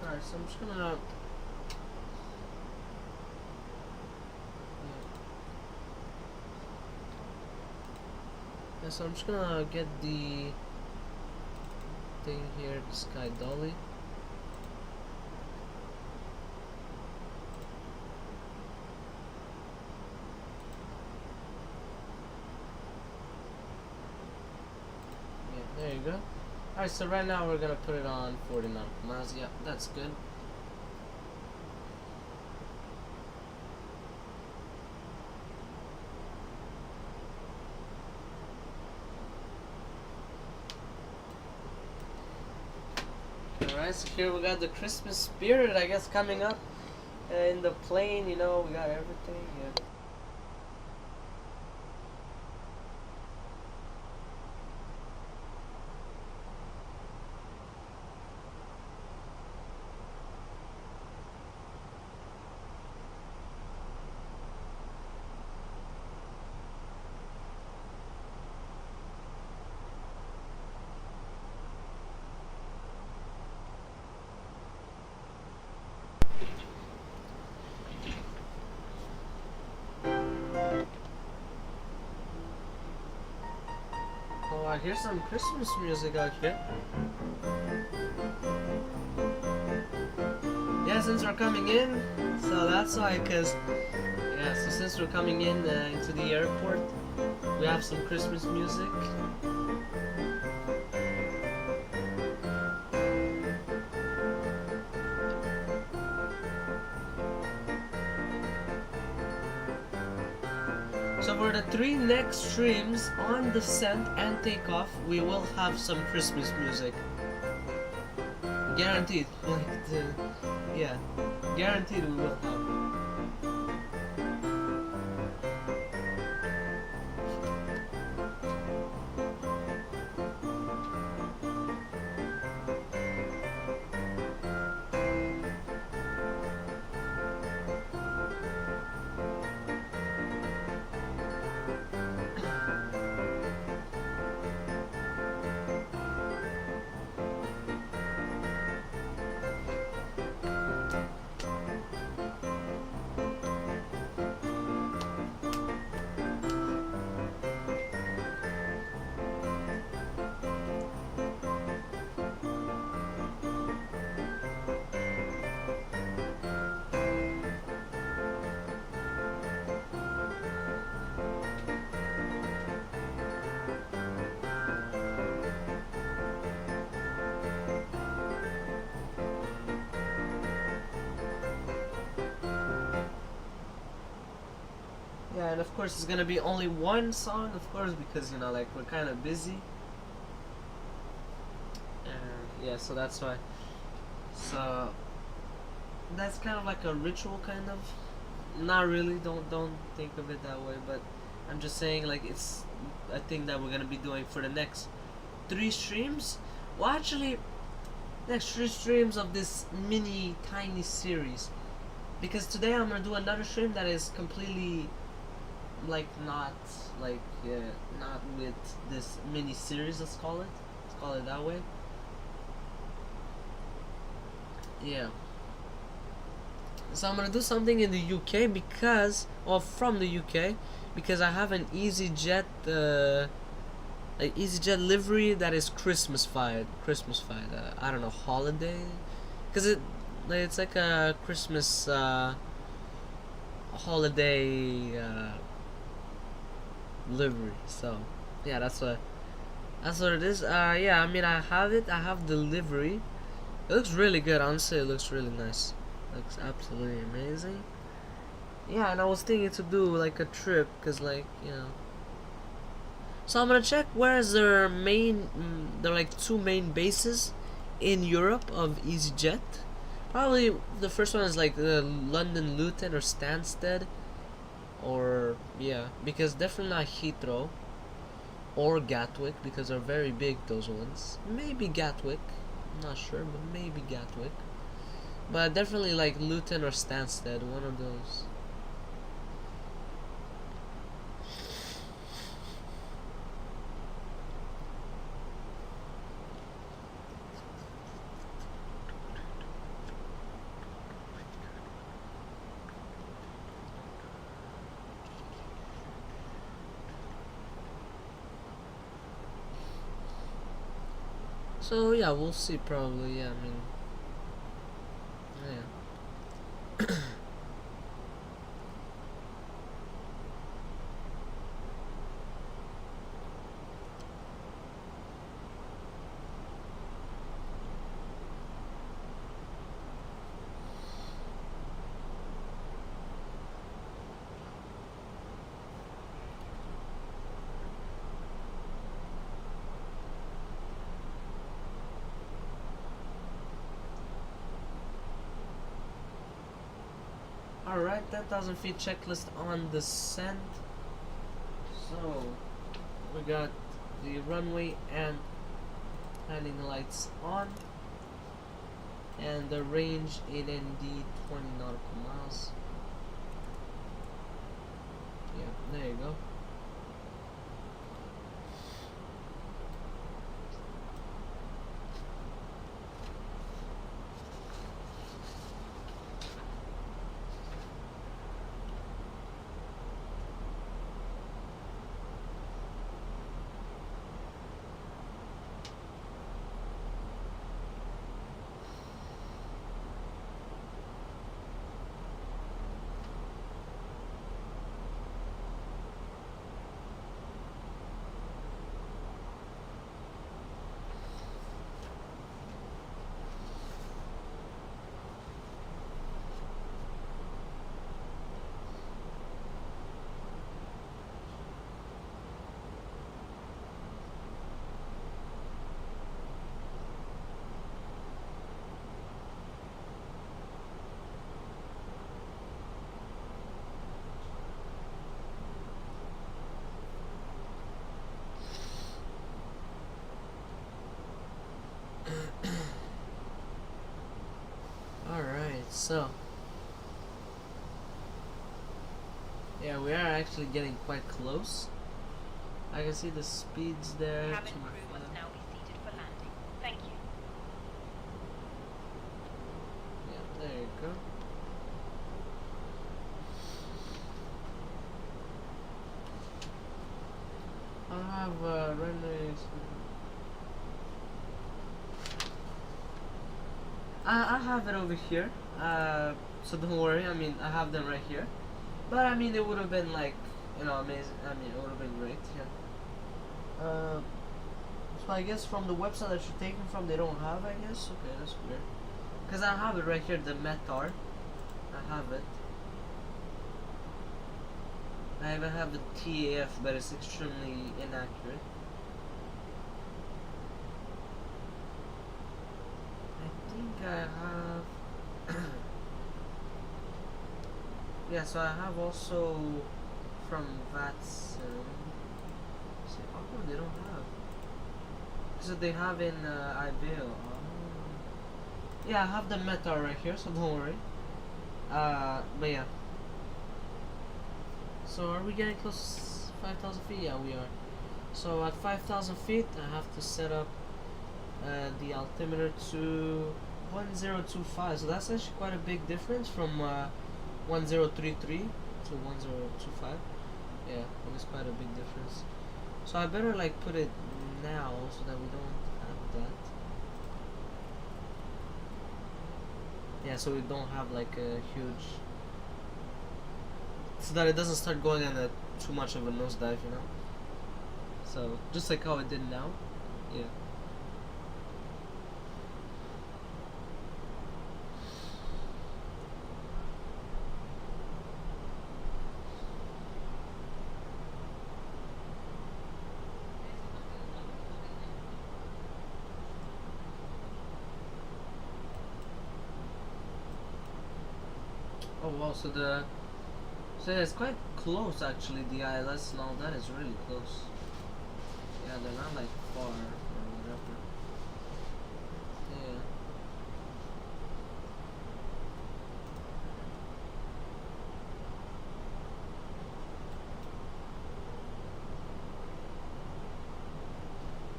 Alright, so I'm just gonna Yeah, so I'm just gonna get the thing here, the Sky Dolly. Yeah, there you go. Alright, so right now we're gonna put it on 40 nautical miles. Yeah, that's good. Alright, so here we got the Christmas spirit, I guess, coming up in the plane. You know, we got everything. Yeah. Oh, I hear some Christmas music out here. Yeah, since we're coming in, so that's why, cause yeah, so since we're coming in into the airport, we have some Christmas music. So for the 3 next streams on descent and takeoff, we will have some Christmas music. Guaranteed. Like the, yeah, guaranteed we will have. Yeah, and of course it's gonna be only one song, of course, because you know, like, we're kind of busy. And yeah, so that's why. So that's kind of like a ritual, kind of. Not really. Don't think of it that way. But I'm just saying, like, it's a thing that we're gonna be doing for the next 3 streams. Well, actually, next 3 streams of this mini tiny series. Because today I'm gonna do another stream that is completely like not like not with this mini series, let's call it that way. Yeah, so I'm gonna do something in the UK because, or from the UK, because I have an EasyJet like EasyJet livery that is Christmas-fied. I don't know, holiday, because it's like a Christmas holiday livery. So yeah, that's what it is. Yeah, I mean, I have the livery. It looks really good, honestly. It looks really nice. Looks absolutely amazing. Yeah, and I was thinking to do like a trip, cause, like, you know. So I'm gonna check where's their main there are like 2 main bases in Europe of EasyJet. Probably the first one is like the London Luton or Stansted, or yeah, because definitely not Heathrow or Gatwick, because they're very big, those ones. Maybe Gatwick, I'm not sure, but maybe Gatwick. But definitely like Luton or Stansted, one of those. So yeah, we'll see probably. Yeah, I mean, yeah. Alright, 10,000 feet checklist on descent. So, we got the runway and landing lights on. And the range in ND 20 nautical miles. Yeah, there you go. Alright, so yeah, we are actually getting quite close. I can see the speeds there. Cabin crew must now be seated for landing. Thank you. Yeah, there you go. I have renderings. I have it over here. So don't worry. I mean, I have them right here. But I mean, it would have been like, you know, amazing. I mean, it would have been great. Yeah. So I guess from the website that you're taking from, they don't have. I guess. Okay, that's weird. Cause I have it right here. The METAR. I have it. I even have the TAF, but it's extremely inaccurate. I think I have. Yeah, so I have also from VATS. See, how come they don't have? So they have in IBIL. Oh. Yeah, I have the METAR right here, so don't worry. But yeah. So are we getting close to 5,000 feet? Yeah, we are. So at 5,000 feet, I have to set up the altimeter to 1025. So that's actually quite a big difference from 1033 to 1025. Yeah, it was quite a big difference. So I better like put it now so that we don't have that. Yeah, so we don't have like a huge, so that it doesn't start going on a too much of a nosedive, you know. So just like how it did now. Yeah. Oh wow, so yeah, it's quite close actually, the ILS and all that is really close. Yeah, they're not like far or whatever. Yeah.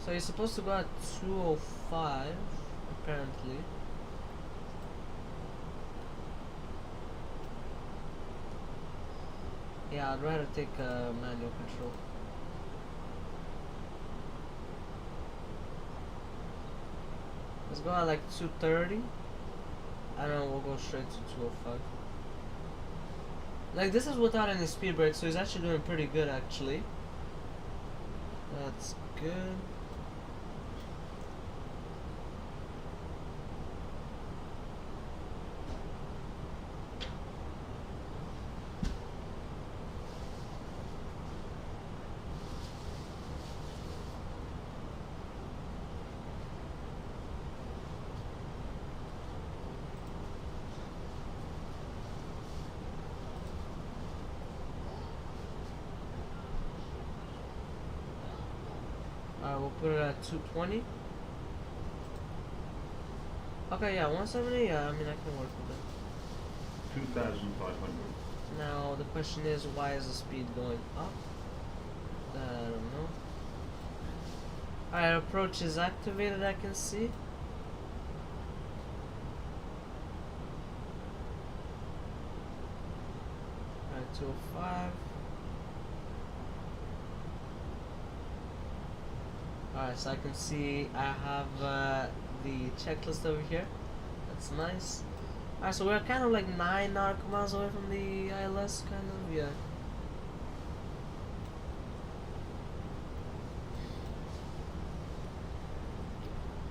So you're supposed to go at 205 apparently. Yeah, I'd rather take manual control. Let's go at like 230. And then we'll go straight to 205. Like, this is without any speed brakes, so he's actually doing pretty good, actually. That's good. Alright, we'll put it at 220. Okay, yeah, 170, yeah, I mean, I can work with it. 2,500. Now, the question is, why is the speed going up? I don't know. Alright, approach is activated, I can see. Alright, 205. Alright, so I can see I have the checklist over here. That's nice. Alright, so we're kind of like 9 nautical miles away from the ILS, kind of, yeah.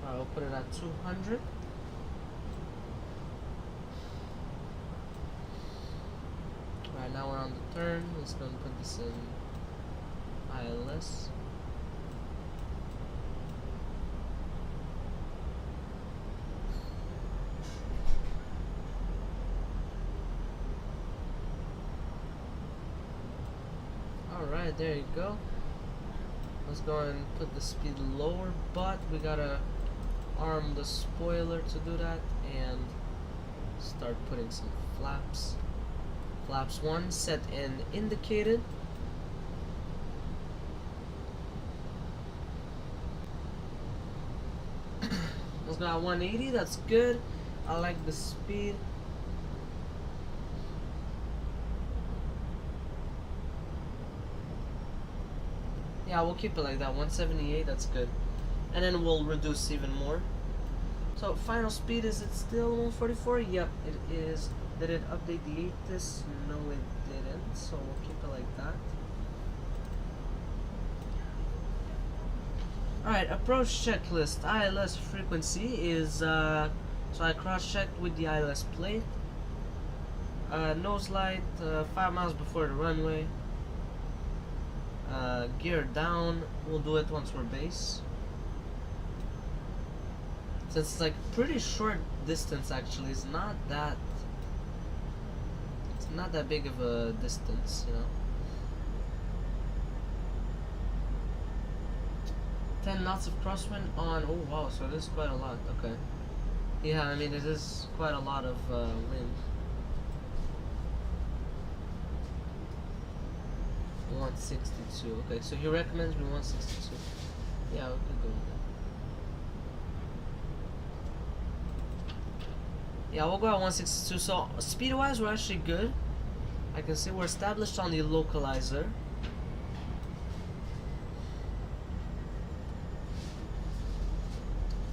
Alright, we'll put it at 200. Alright, now we're on the turn. Let's go and put this in ILS. Alright, there you go. Let's go and put the speed lower, but we gotta arm the spoiler to do that and start putting some flaps. Flaps 1 set and indicated. Let's go at 180, that's good. I like the speed. Yeah, we'll keep it like that, 178, that's good. And then we'll reduce even more. So final speed, is it still 144? Yep, it is. Did it update the ATIS? No, it didn't, so we'll keep it like that. Alright, approach checklist. ILS frequency is, so I cross-checked with the ILS plate. Nose light, 5 miles before the runway. Gear down, we'll do it once we're base. Since it's like pretty short distance actually, it's not that big of a distance, you know. 10 knots of crosswind on, oh wow, so this is quite a lot, okay. Yeah, I mean it is quite a lot of wind. 162. Okay, so he recommends me 162. Yeah, we could go with that. Yeah, we'll go at 162. So speed-wise, we're actually good. I can see we're established on the localizer.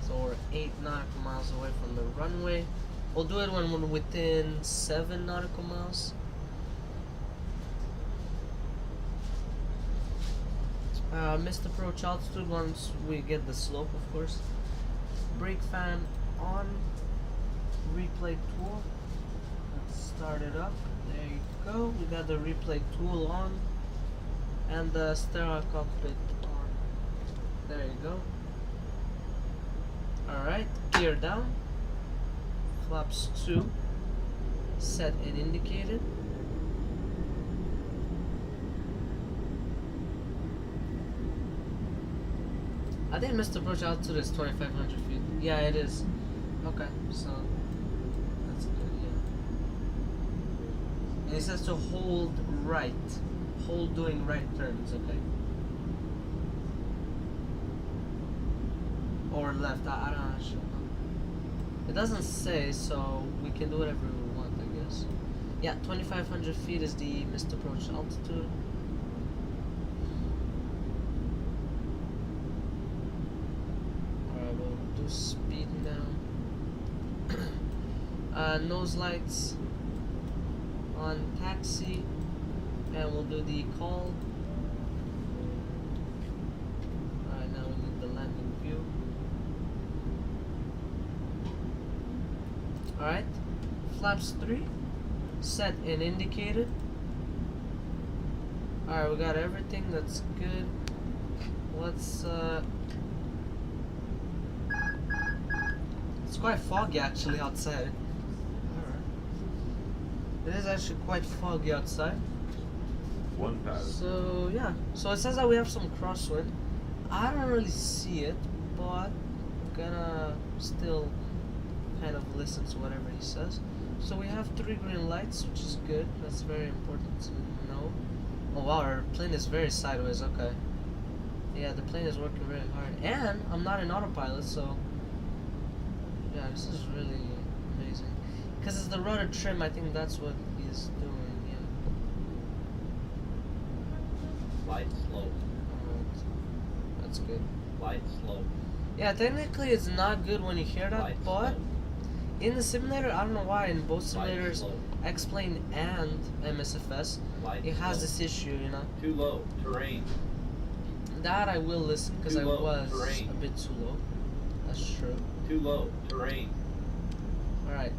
So we're 8 nautical miles away from the runway. We'll do it when we're within 7 nautical miles. Missed approach altitude once we get the slope, of course. Brake fan on. Replay tool. Let's start it up. There you go. We got the replay tool on. And the stereo cockpit on. There you go. Alright, gear down. Flaps 2. Set and indicated. I think missed approach altitude is 2,500 feet. Yeah, it is. Okay, so that's good, yeah. And it says to hold right. Hold doing right turns, okay. Or left, I don't actually know. It doesn't say, so we can do whatever we want, I guess. Yeah, 2,500 feet is the missed approach altitude. Speed now. nose lights on taxi, and we'll do the call. Alright, now we need the landing view. Alright, flaps 3 set and indicated. Alright, we got everything, that's good. Let's it's quite foggy actually outside. Alright. It is actually quite foggy outside. 1,000. So yeah. So it says that we have some crosswind. I don't really see it, but I'm gonna still kind of listen to whatever he says. So we have 3 green lights, which is good. That's very important to know. Oh wow, our plane is very sideways, okay. Yeah, the plane is working very hard. And I'm not in autopilot, so yeah, this is really amazing. Because it's the rudder trim, I think that's what he's doing, yeah. Light slope. Alright. That's good. Light slope. Yeah, technically it's not good when you hear that, Light but slope. in the simulator, I don't know why, in both Light simulators, slope. X-Plane and MSFS, Light it has slope. this issue, you know. Too low. Terrain. That I will listen, because Too I low, was terrain. a bit too low. That's true. Too low. Terrain. Alright.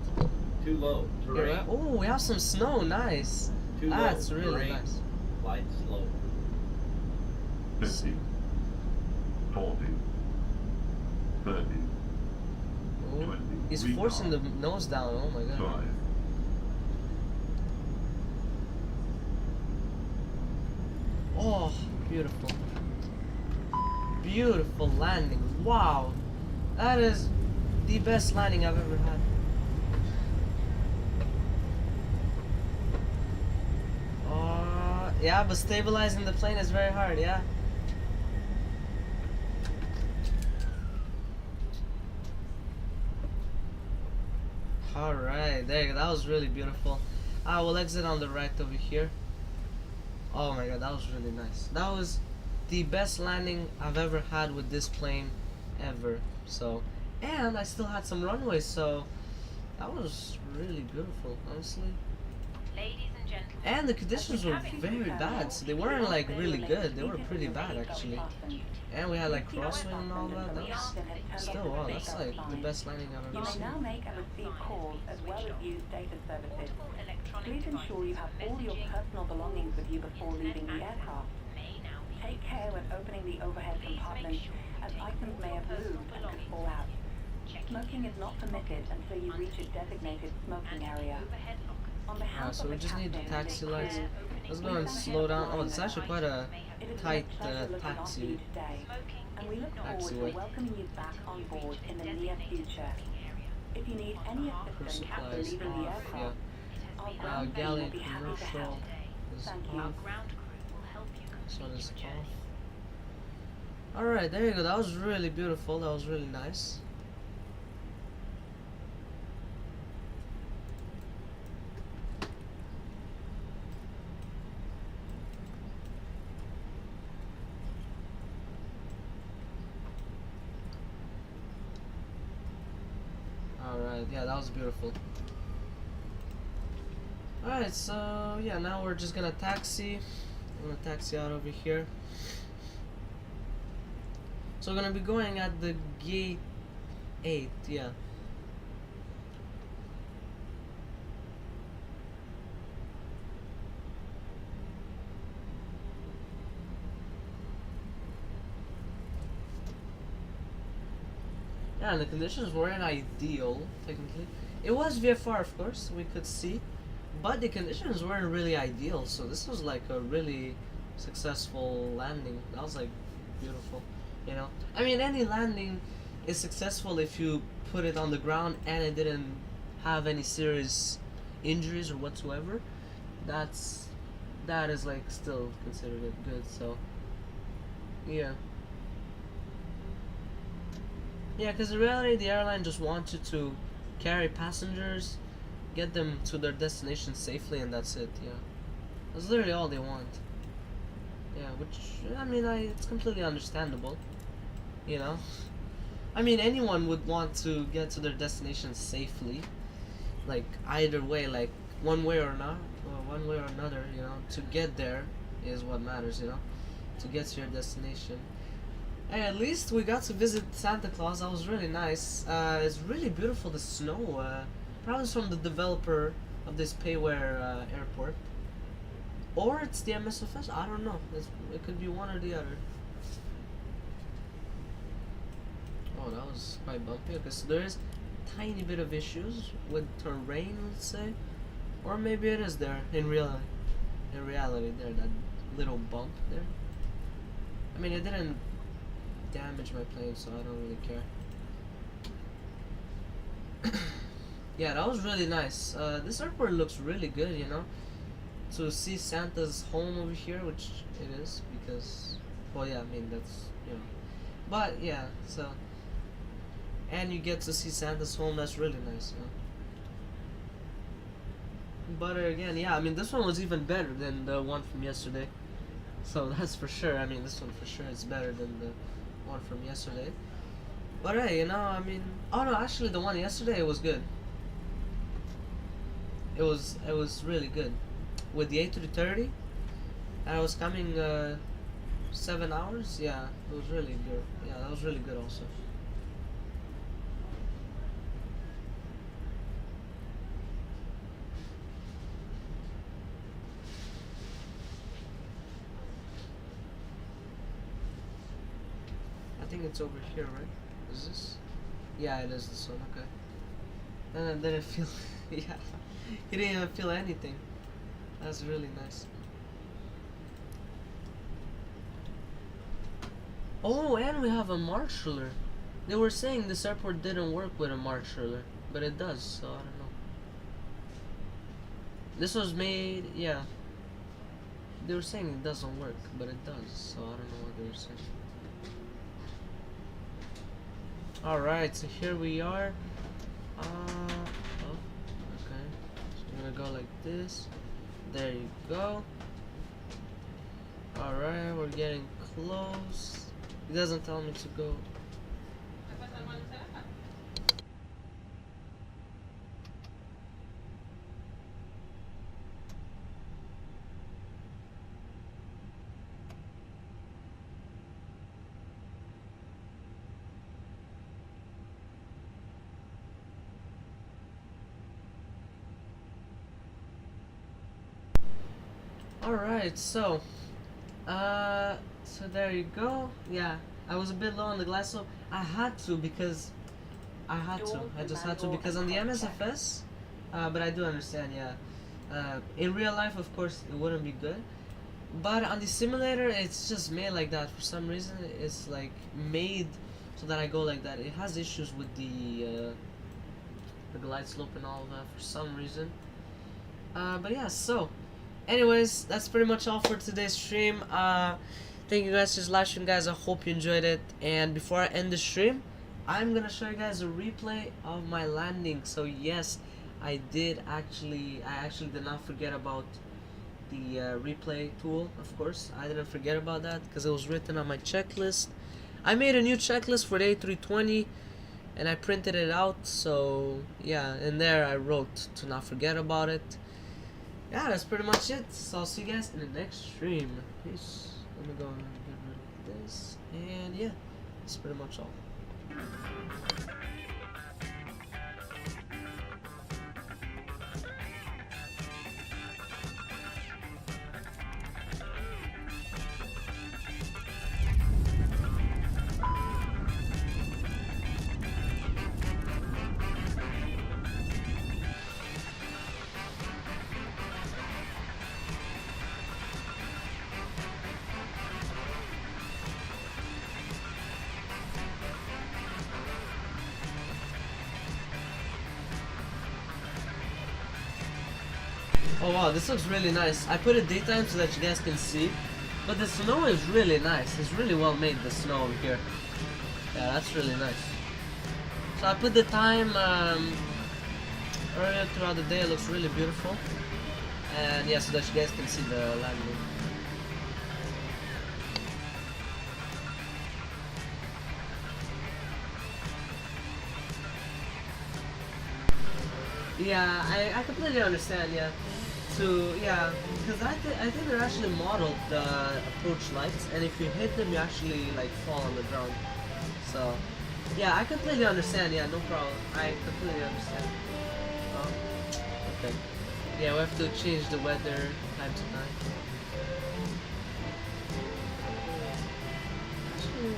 Too low. Here we Terrain. are. Oh, we have some snow, nice. Too low. That's really terrain. nice. Light slope. 50. 40. 30. Oh, 20. he's Retard. forcing the nose down, oh my god. 5. Oh, beautiful. Beautiful landing. Wow. That is the best landing I've ever had. Yeah, but stabilizing the plane is very hard, yeah. Alright, there you go. That was really beautiful. I will exit on the right over here. Oh my god, that was really nice. That was the best landing I've ever had with this plane ever. So, and I still had some runway, so that was really beautiful, honestly. Ladies and gentlemen, And the conditions were very bad, so they weren't like really good. They were pretty bad actually. And we had like crosswind and all that. That was still, wow, that's like the best landing I've You ever may seen. now make and receive calls as well as use data services. portable electronic Please ensure you have all your messaging, personal belongings with you before leaving the aircraft. may now be Take care when opening the overhead Please make compartments, sure you as take items all may your have personal moved and could belongings fall out. checking Smoking is not permitted until you reach a designated smoking and area. overhead lockers. On behalf So of we the just need the captain, taxi take lights. care. Let's go and slow down. Oh, it's actually quite a It has tight been a pleasure looking after taxi. you today, Smoking and we look forward Taxiway. to welcoming you back on board in the near designated future. smoking area. If you need any Crew assistance after supplies leaving the off, aircraft, yeah. our It has been ground team Galley will be happy to commercial help. is Thank you. our off. ground crew will help you This one complete is your journey. off. Alright, there you go. That was really beautiful. That was really nice. Alright, yeah, that was beautiful. Alright, so yeah, now we're just gonna taxi. I'm gonna taxi out over here. So we're gonna be going at the gate 8, yeah. Yeah, and the conditions weren't ideal, technically. It was VFR, of course, we could see. But the conditions weren't really ideal, so this was like a really successful landing. That was like beautiful, you know. I mean, any landing is successful if you put it on the ground and it didn't have any serious injuries or whatsoever. That is like still considered it good. So yeah. Yeah, because in reality, the airline just wants you to carry passengers, get them to their destination safely, and that's it. Yeah, that's literally all they want. Yeah, which I mean, it's completely understandable. You know, I mean, anyone would want to get to their destination safely. like either way, like one way or not, or one way or another, you know, to get there is what matters, you know, to get to your destination. And at least we got to visit Santa Claus. That was really nice. It's really beautiful, the snow. Probably it's from the developer of this Payware airport. Or it's the MSFS, I don't know. It could be one or the other. Oh, that was quite bumpy. Okay, so there is a tiny bit of issues with terrain, let's say. Or maybe it is there in reality. In reality, there, that little bump there. I mean, it didn't damage my plane, so I don't really care. Yeah, that was really nice. This airport looks really good, you know. To see Santa's home over here, which it is, because, well, yeah, I mean, that's, you know. But, yeah, so, and you get to see Santa's home, that's really nice, you know. But again, yeah, I mean, this one was even better than the one from yesterday. So that's for sure. I mean, this one for sure is better than the one from yesterday. But hey, you know, I mean, oh no, actually the one yesterday was good. It was really good. With the A330, and I was coming 7 hours. Yeah, it was really good. Yeah, that was really good also. I think it's over here, right? Is this? Yeah, it is this one. Okay. And I didn't feel. Yeah, you didn't even feel anything. That's really nice. Oh, and we have a marshaller. They were saying this airport didn't work with a marshaller, but it does, so I don't know. This was made, yeah. They were saying it doesn't work, but it does, so I don't know what they were saying. Alright, so here we are. Oh, okay. So we're gonna go like this. There you go. Alright, we're getting close. It doesn't tell me to go. Alright, so there you go. Yeah, I was a bit low on the glass, so I had to because I just had to because on the MSFS, but I do understand, yeah. In real life, of course, it wouldn't be good, but on the simulator, it's just made like that. For some reason, it's like made so that I go like that. It has issues with the glide slope and all of that for some reason. But yeah, so. Anyways, that's pretty much all for today's stream. Thank you guys for just live stream, guys. I hope you enjoyed it. And before I end the stream, I'm gonna show you guys a replay of my landing. So yes, I actually did not forget about the replay tool. Of course, I didn't forget about that because it was written on my checklist. I made a new checklist for the A320, and I printed it out. So yeah, in there I wrote to not forget about it. Yeah, that's pretty much it. So I'll see you guys in the next stream. Peace. Let me go and get rid of this. And yeah, that's pretty much all. Oh wow, this looks really nice. I put it daytime so that you guys can see. But the snow is really nice. It's really well made, the snow over here. Yeah, that's really nice. So I put the time earlier throughout the day. It looks really beautiful. And yeah, so that you guys can see the landing. Yeah, I completely understand. Yeah, because I think they're actually modeled the approach lights, and if you hit them, you actually like fall on the ground. So, yeah, I completely understand. Yeah, no problem. I completely understand. Oh, okay. Yeah, we have to change the weather time to time. Actually,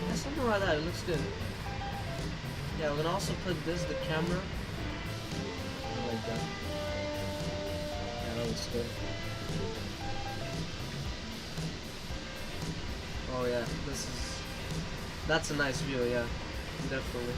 yeah, something like that. It looks good. Yeah, we can also put this the camera. Like that. Yeah, that looks good. Oh yeah, that's a nice view, yeah, definitely.